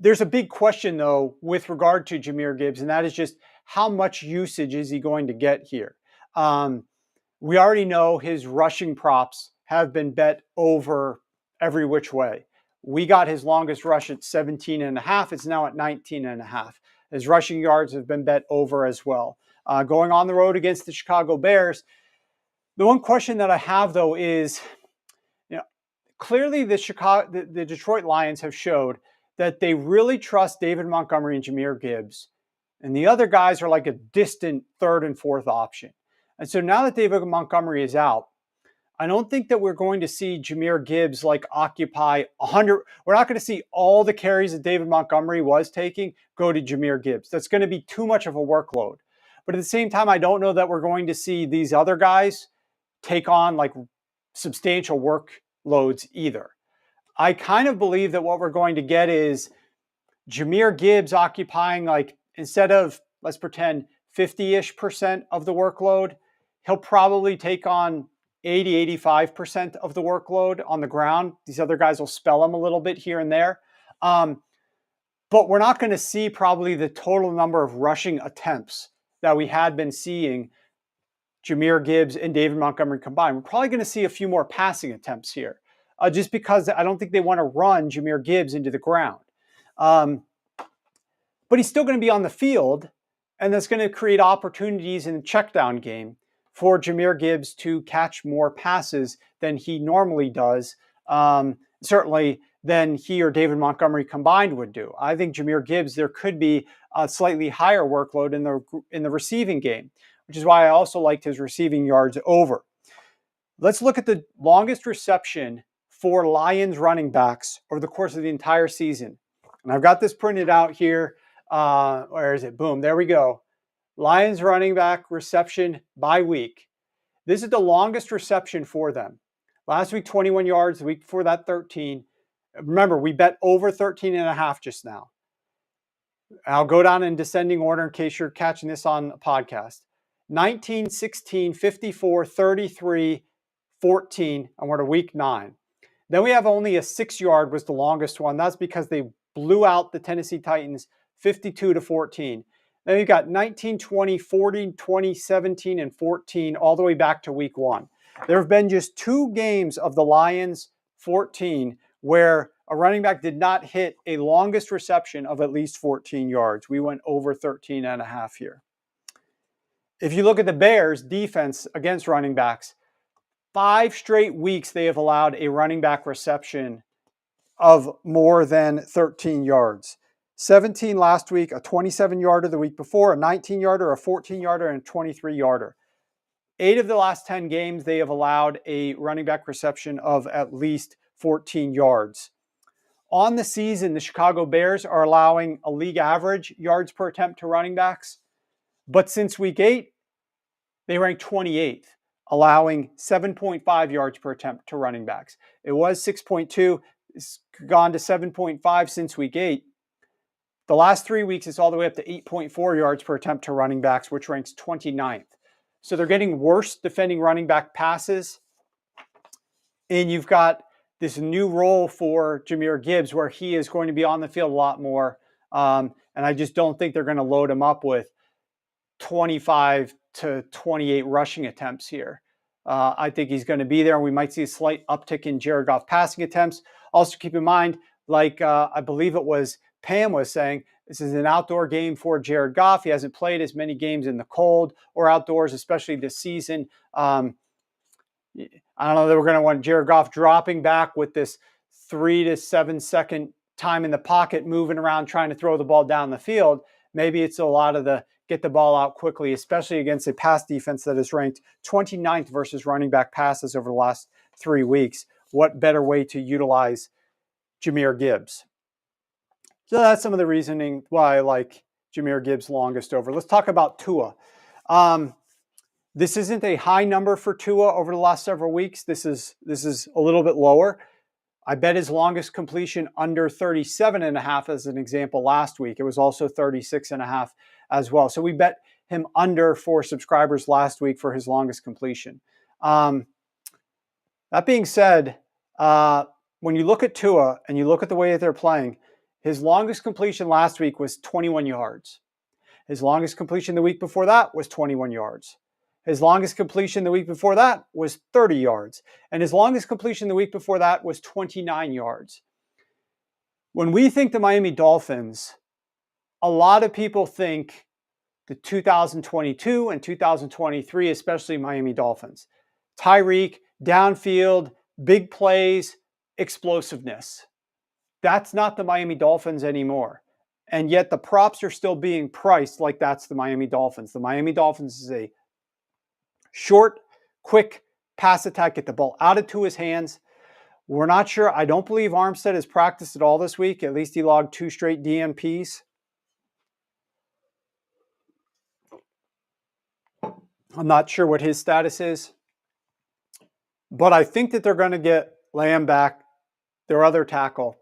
There's a big question, though, with regard to Jahmyr Gibbs, and that is just how much usage is he going to get here? We already know his rushing props have been bet over every which way. We got his longest rush at 17.5. It's now at 19.5. His rushing yards have been bet over as well. Going on the road against the Chicago Bears, the one question that I have, though, is, clearly the Detroit Lions have showed that they really trust David Montgomery and Jahmyr Gibbs, and the other guys are like a distant third and fourth option. And so now that David Montgomery is out, I don't think that we're going to see Jahmyr Gibbs like occupy 100. We're not going to see all the carries that David Montgomery was taking go to Jahmyr Gibbs. That's going to be too much of a workload. But at the same time, I don't know that we're going to see these other guys take on like substantial workloads either. I kind of believe that what we're going to get is Jahmyr Gibbs occupying, like, instead of, let's pretend, 50-ish% of the workload, he'll probably take on 80-85% of the workload on the ground. These other guys will spell him a little bit here and there. But we're not going to see probably the total number of rushing attempts that we had been seeing Jahmyr Gibbs and David Montgomery combined. We're probably going to see a few more passing attempts here. Just because I don't think they want to run Jahmyr Gibbs into the ground. But he's still going to be on the field, and that's going to create opportunities in the check down game for Jahmyr Gibbs to catch more passes than he normally does, certainly than he or David Montgomery combined would do. I think Jahmyr Gibbs, there could be a slightly higher workload in the receiving game, which is why I also liked his receiving yards over. Let's look at the longest reception for Lions running backs over the course of the entire season. And I've got this printed out here. Where is it? Boom, there we go. Lions running back reception by week. This is the longest reception for them. Last week, 21 yards. The week before that, 13. Remember, we bet over 13.5 just now. I'll go down in descending order in case you're catching this on a podcast. 19, 16, 54, 33, 14, and we're to week 9. Then we have only a 6-yard was the longest one. That's because they blew out the Tennessee Titans 52-14. Then we've got 19, 20, 40, 20, 17, and 14 all the way back to week 1. There have been just 2 games of the Lions 14 where a running back did not hit a longest reception of at least 14 yards. We went over 13.5 here. If you look at the Bears' defense against running backs, 5 straight weeks they have allowed a running back reception of more than 13 yards. 17 last week, a 27-yarder the week before, a 19-yarder, a 14-yarder, and a 23-yarder. 8 of the last 10 games, they have allowed a running back reception of at least 14 yards. On the season, the Chicago Bears are allowing a league average yards per attempt to running backs. But since week 8, they rank 28th, allowing 7.5 yards per attempt to running backs. It was 6.2. It's gone to 7.5 since week 8. The last 3 weeks, it's all the way up to 8.4 yards per attempt to running backs, which ranks 29th. So they're getting worse defending running back passes. And you've got this new role for Jahmyr Gibbs where he is going to be on the field a lot more. And I just don't think they're going to load him up with 25 to 28 rushing attempts here. I think he's going to be there, and we might see a slight uptick in Jared Goff passing attempts. Also keep in mind, like I believe it was Pam was saying, This is an outdoor game for Jared Goff. He hasn't played as many games in the cold or outdoors, especially this season. I don't know that we're going to want Jared Goff dropping back with this 3 to 7 second time in the pocket, moving around, trying to throw the ball down the field. Maybe it's a lot of the get the ball out quickly, especially against a pass defense that is ranked 29th versus running back passes over the last 3 weeks. What better way to utilize Jahmyr Gibbs? So that's some of the reasoning why I like Jahmyr Gibbs longest over. Let's talk about Tua. This isn't a high number for Tua over the last several weeks. This is a little bit lower. I bet his longest completion under 37.5 as an example last week. It was also 36.5 as well. So we bet him under for subscribers last week for his longest completion. That being said, when you look at Tua and you look at the way that they're playing, his longest completion last week was 21 yards. His longest completion the week before that was 21 yards. His longest completion the week before that was 30 yards. And his longest completion the week before that was 29 yards. When we think the Miami Dolphins, a lot of people think the 2022 and 2023, especially Miami Dolphins. Tyreek, downfield, big plays, explosiveness. That's not the Miami Dolphins anymore. And yet the props are still being priced like that's the Miami Dolphins. The Miami Dolphins is a short, quick pass attack, get the ball out of Tua's hands. We're not sure. I don't believe Armstead has practiced at all this week. At least he logged 2 straight DMPs. I'm not sure what his status is. But I think that they're going to get Lamb back, their other tackle.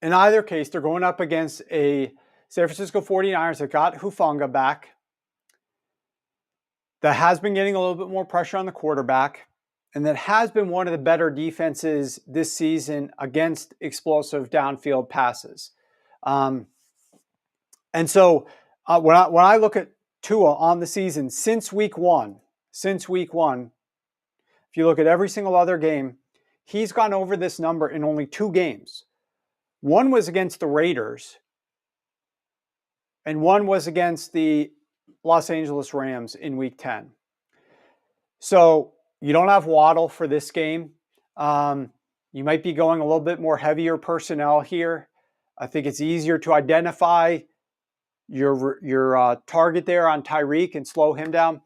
In either case, they're going up against a San Francisco 49ers that got Hufanga back, that has been getting a little bit more pressure on the quarterback, and that has been one of the better defenses this season against explosive downfield passes. And so when I look at Tua on the season since week one, if you look at every single other game, he's gone over this number in only 2 games. One was against the Raiders, and one was against the Los Angeles Rams in week 10. So you don't have Waddle for this game. You might be going a little bit more heavier personnel here. I think it's easier to identify your target there on Tyreek and slow him down.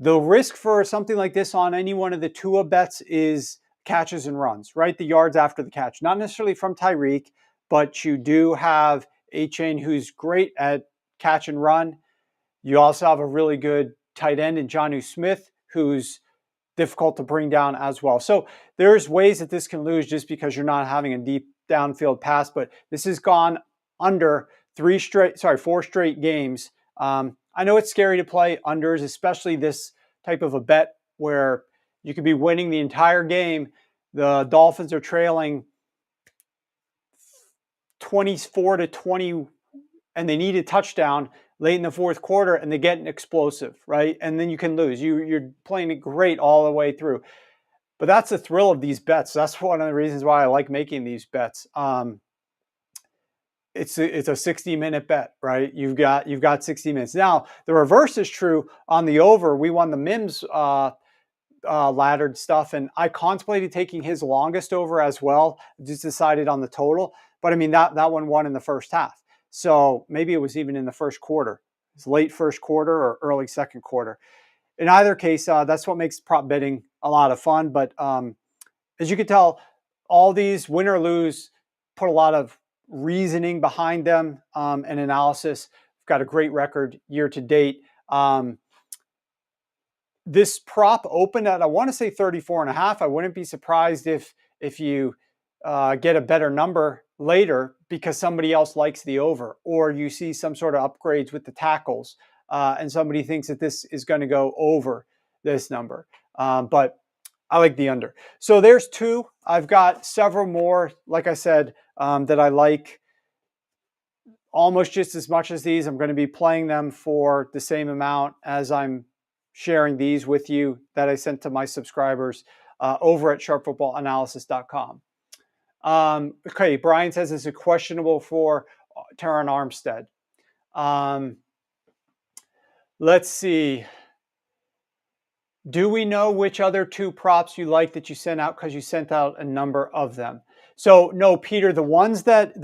The risk for something like this on any one of the Tua bets is catches and runs, right? The yards after the catch. Not necessarily from Tyreek, but you do have A-Chain who's great at catch and run. You also have a really good tight end in Jonnu Smith who's difficult to bring down as well. So there's ways that this can lose just because you're not having a deep downfield pass, but this has gone under 4 straight games. I know it's scary to play unders, especially this type of a bet where you could be winning the entire game. The Dolphins are trailing 24-20, and they need a touchdown late in the fourth quarter, and they get an explosive, right? And then you can lose. You're playing it great all the way through. But that's the thrill of these bets. That's one of the reasons why I like making these bets. It's a 60-minute bet, right? You've got 60 minutes. Now, the reverse is true on the over. We won the Mims laddered stuff, and I contemplated taking his longest over as well. Just decided on the total. But I mean, that one won in the first half. So maybe it was even in the first quarter. It's late first quarter or early second quarter. In either case, that's what makes prop betting a lot of fun. But as you can tell, all these win or lose put a lot of reasoning behind them and analysis. We've got a great record year to date. This prop opened at, I want to say 34.5. I wouldn't be surprised if you get a better number later because somebody else likes the over, or you see some sort of upgrades with the tackles and somebody thinks that this is going to go over this number. But I like the under. So there's 2. I've got several more, like I said, that I like almost just as much as these. I'm going to be playing them for the same amount as I'm sharing these with you that I sent to my subscribers over at sharpfootballanalysis.com. Okay, Brian says, is it questionable for Armstead. Let's see. Do we know which other two props you like that you sent out? Because you sent out a number of them. So no, Peter, the ones that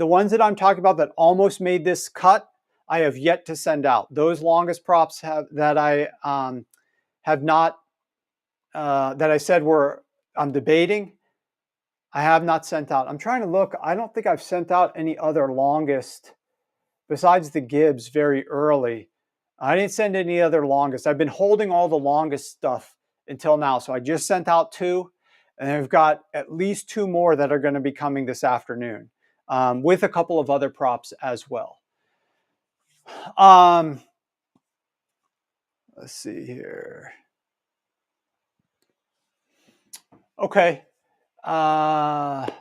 I'm talking about that almost made this cut, I have yet to send out. Those longest props that I have not that I said I'm debating, I have not sent out. I'm trying to look. I don't think I've sent out any other longest besides the Gibbs very early. I didn't send any other longest. I've been holding all the longest stuff until now. So I just sent out 2, and I've got at least 2 more that are going to be coming this afternoon, with a couple of other props as well. Let's see here. Okay. Not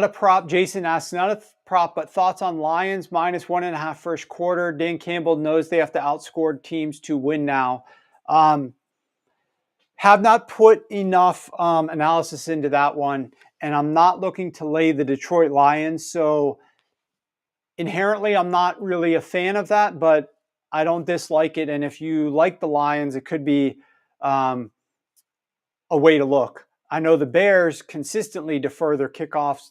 a prop. Jason asks, not a prop, but thoughts on Lions -1.5 first quarter. Dan Campbell knows they have to outscore teams to win now. Have not put enough analysis into that one, and I'm not looking to lay the Detroit Lions. So inherently, I'm not really a fan of that, but I don't dislike it. And if you like the Lions, it could be a way to look. I know the Bears consistently defer their kickoffs.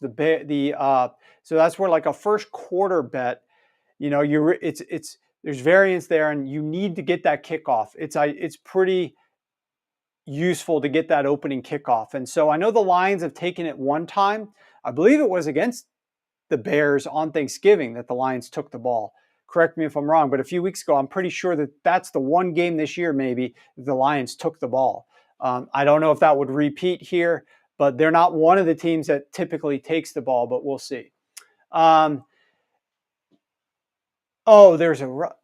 So that's where like a first quarter bet, there's variance there, and you need to get that kickoff. It's pretty useful to get that opening kickoff. And so I know the Lions have taken it one time. I believe it was against the Bears on Thanksgiving that the Lions took the ball. Correct me if I'm wrong, but a few weeks ago, I'm pretty sure that that's the one game this year maybe the Lions took the ball. I don't know if that would repeat here, but they're not one of the teams that typically takes the ball, but we'll see.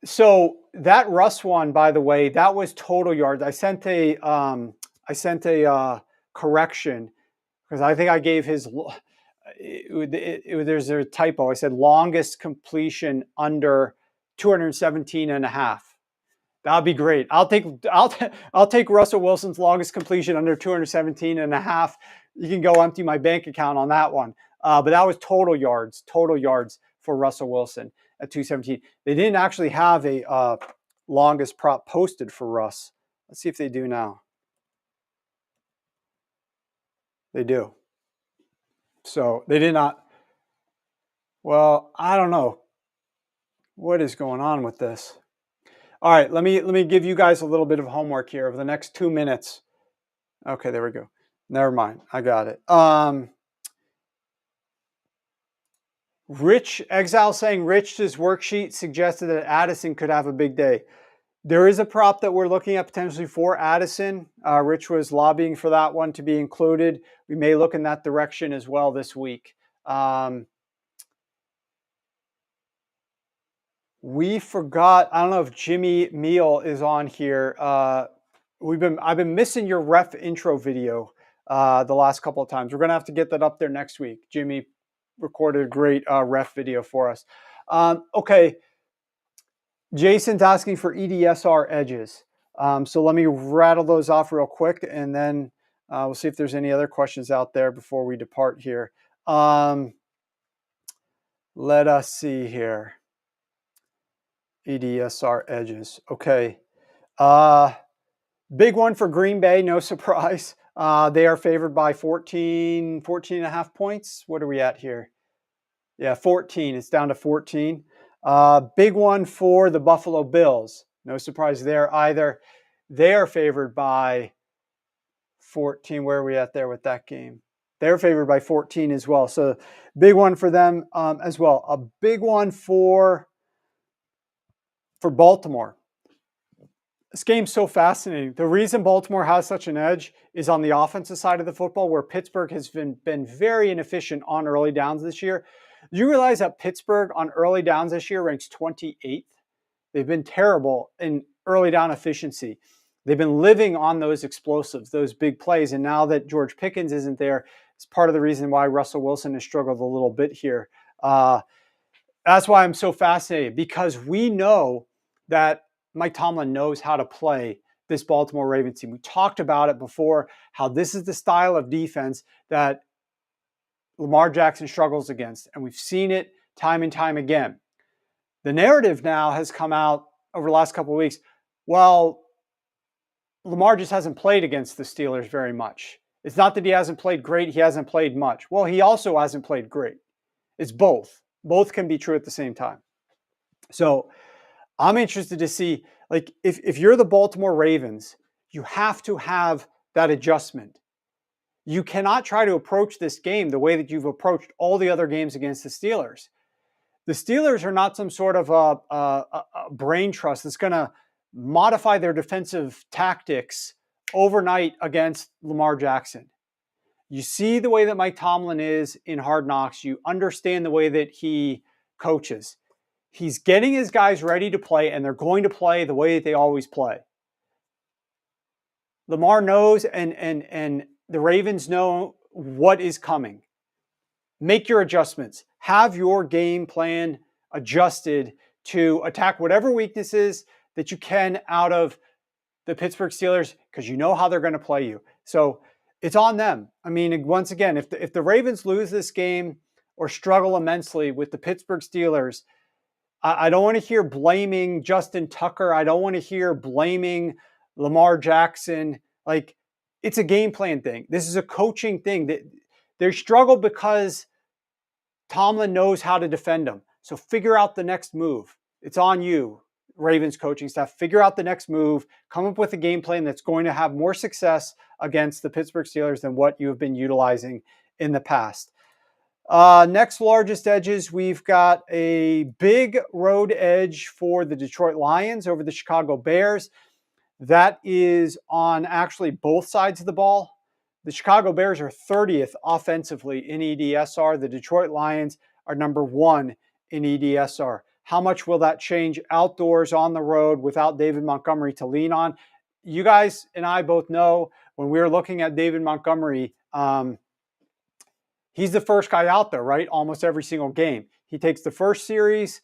So that Russ one, by the way, that was total yards. I sent a correction because I think I gave his. There's a typo. I said longest completion under 217.5. That'd be great. I'll take Russell Wilson's longest completion under 217.5. You can go empty my bank account on that one. But that was total yards for Russell Wilson at 217. They didn't actually have a longest prop posted for Russ. Let's see if they do now. They do. So they did not. Well, I don't know what is going on with this. All right, let me give you guys a little bit of homework here over the next 2 minutes. Okay, there we go. Never mind. I got it. Rich Exile saying Rich's worksheet suggested that Addison could have a big day. There is a prop that we're looking at potentially for Addison. Rich was lobbying for that one to be included. We may look in that direction as well this week. We forgot. I don't know if Jimmy Meal is on here. I've been missing your ref intro video the last couple of times. We're gonna have to get that up there next week. Jimmy recorded a great ref video for us. Okay, Jason's asking for EDSR edges. So let me rattle those off real quick, and then we'll see if there's any other questions out there before we depart here. Let us see here. EDSR edges. Okay. Big one for Green Bay, no surprise. They are favored by 14.5 points. What are we at here? Yeah, 14. It's down to 14. Big one for the Buffalo Bills. No surprise there either. They are favored by 14. Where are we at there with that game? They're favored by 14 as well. So big one for them as well. A big one for Baltimore. This game's so fascinating. The reason Baltimore has such an edge is on the offensive side of the football, where Pittsburgh has been very inefficient on early downs this year. Do you realize that Pittsburgh on early downs this year ranks 28th? They've been terrible in early down efficiency. They've been living on those explosives, those big plays. And now that George Pickens isn't there, it's part of the reason why Russell Wilson has struggled a little bit here. That's why I'm so fascinated, because we know that Mike Tomlin knows how to play this Baltimore Ravens team. We talked about it before, how this is the style of defense that Lamar Jackson struggles against, and we've seen it time and time again. The narrative now has come out over the last couple of weeks. Well, Lamar just hasn't played against the Steelers very much. It's not that he hasn't played great, he hasn't played much. Well, he also hasn't played great. It's both. Both can be true at the same time. So I'm interested to see, like, if you're the Baltimore Ravens, you have to have that adjustment. You cannot try to approach this game the way that you've approached all the other games against the Steelers. The Steelers are not some sort of a brain trust that's going to modify their defensive tactics overnight against Lamar Jackson. You see the way that Mike Tomlin is in Hard Knocks. You understand the way that he coaches. He's getting his guys ready to play, and they're going to play the way that they always play. Lamar knows, and the Ravens know what is coming. Make your adjustments. Have your game plan adjusted to attack whatever weaknesses that you can out of the Pittsburgh Steelers, because you know how they're going to play you. So it's on them. I mean, once again, if the Ravens lose this game or struggle immensely with the Pittsburgh Steelers, I don't want to hear blaming Justin Tucker. I don't want to hear blaming Lamar Jackson. Like, it's a game plan thing. This is a coaching thing. They struggle because Tomlin knows how to defend them. So figure out the next move. It's on you, Ravens coaching staff. Figure out the next move. Come up with a game plan that's going to have more success against the Pittsburgh Steelers than what you have been utilizing in the past. Next largest edges, we've got a big road edge for the Detroit Lions over the Chicago Bears. That is on actually both sides of the ball. The Chicago Bears are 30th offensively in EDSR. The Detroit Lions are number 1 in EDSR. How much will that change outdoors on the road without David Montgomery to lean on? You guys and I both know when we were looking at David Montgomery, he's the first guy out there, right? Almost every single game. He takes the first series.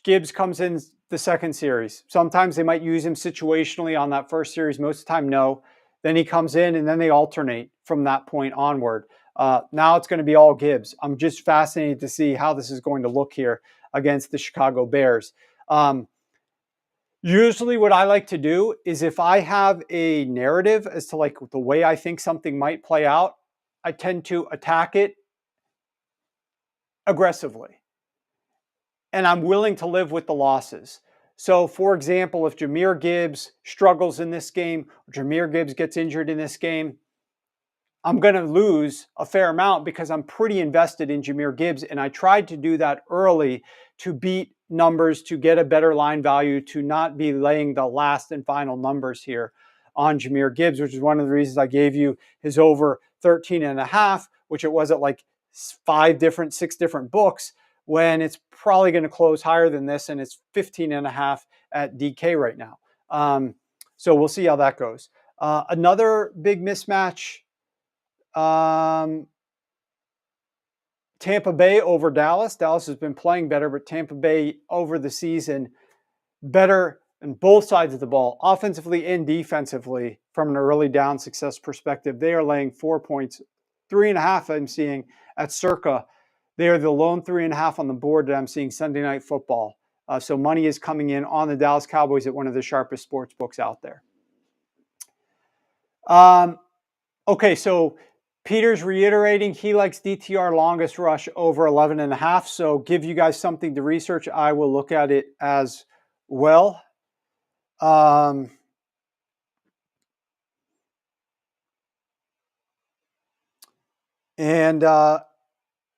Gibbs comes in the second series. Sometimes they might use him situationally on that first series. Most of the time, no. Then he comes in and then they alternate from that point onward. Now it's going to be all Gibbs. I'm just fascinated to see how this is going to look here against the Chicago Bears. Usually what I like to do is if I have a narrative as to like the way I think something might play out, I tend to attack it aggressively. And I'm willing to live with the losses. So, for example, if Jahmyr Gibbs struggles in this game, or Jahmyr Gibbs gets injured in this game, I'm going to lose a fair amount because I'm pretty invested in Jahmyr Gibbs. And I tried to do that early to beat numbers, to get a better line value, to not be laying the last and final numbers here on Jahmyr Gibbs, which is one of the reasons I gave you his over 13.5, which it was at like 6 different books, when it's probably going to close higher than this, and it's 15.5 at DK right now. So we'll see how that goes. Another big mismatch, Tampa Bay over Dallas. Dallas has been playing better, but Tampa Bay over the season better on both sides of the ball, offensively and defensively, from an early down success perspective. They are laying 4 points, 3.5 I'm seeing at Circa. They are the lone 3.5 on the board that I'm seeing Sunday Night Football. So money is coming in on the Dallas Cowboys at one of the sharpest sports books out there. Okay, so Peter's reiterating he likes DTR longest rush over 11.5. So give you guys something to research. I will look at it as well.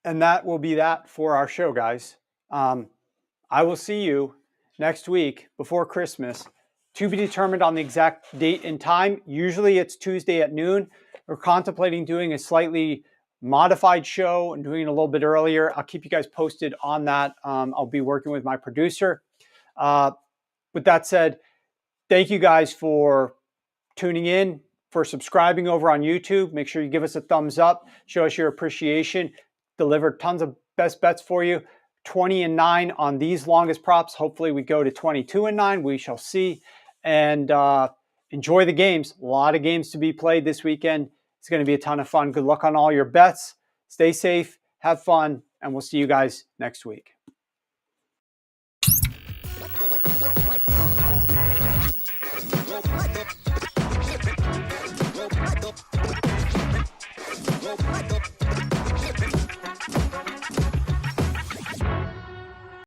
And that will be that for our show, guys. I will see you next week before Christmas, to be determined on the exact date and time. Usually it's Tuesday at noon. We're contemplating doing a slightly modified show and doing it a little bit earlier. I'll keep you guys posted on that. I'll be working with my producer. With that said, thank you guys for tuning in, for subscribing over on YouTube. Make sure you give us a thumbs up, show us your appreciation. Delivered tons of best bets for you. 20-9 on these longest props. Hopefully we go to 22-9. We shall see. And enjoy the games. A lot of games to be played this weekend. It's going to be a ton of fun. Good luck on all your bets. Stay safe, have fun, and we'll see you guys next week.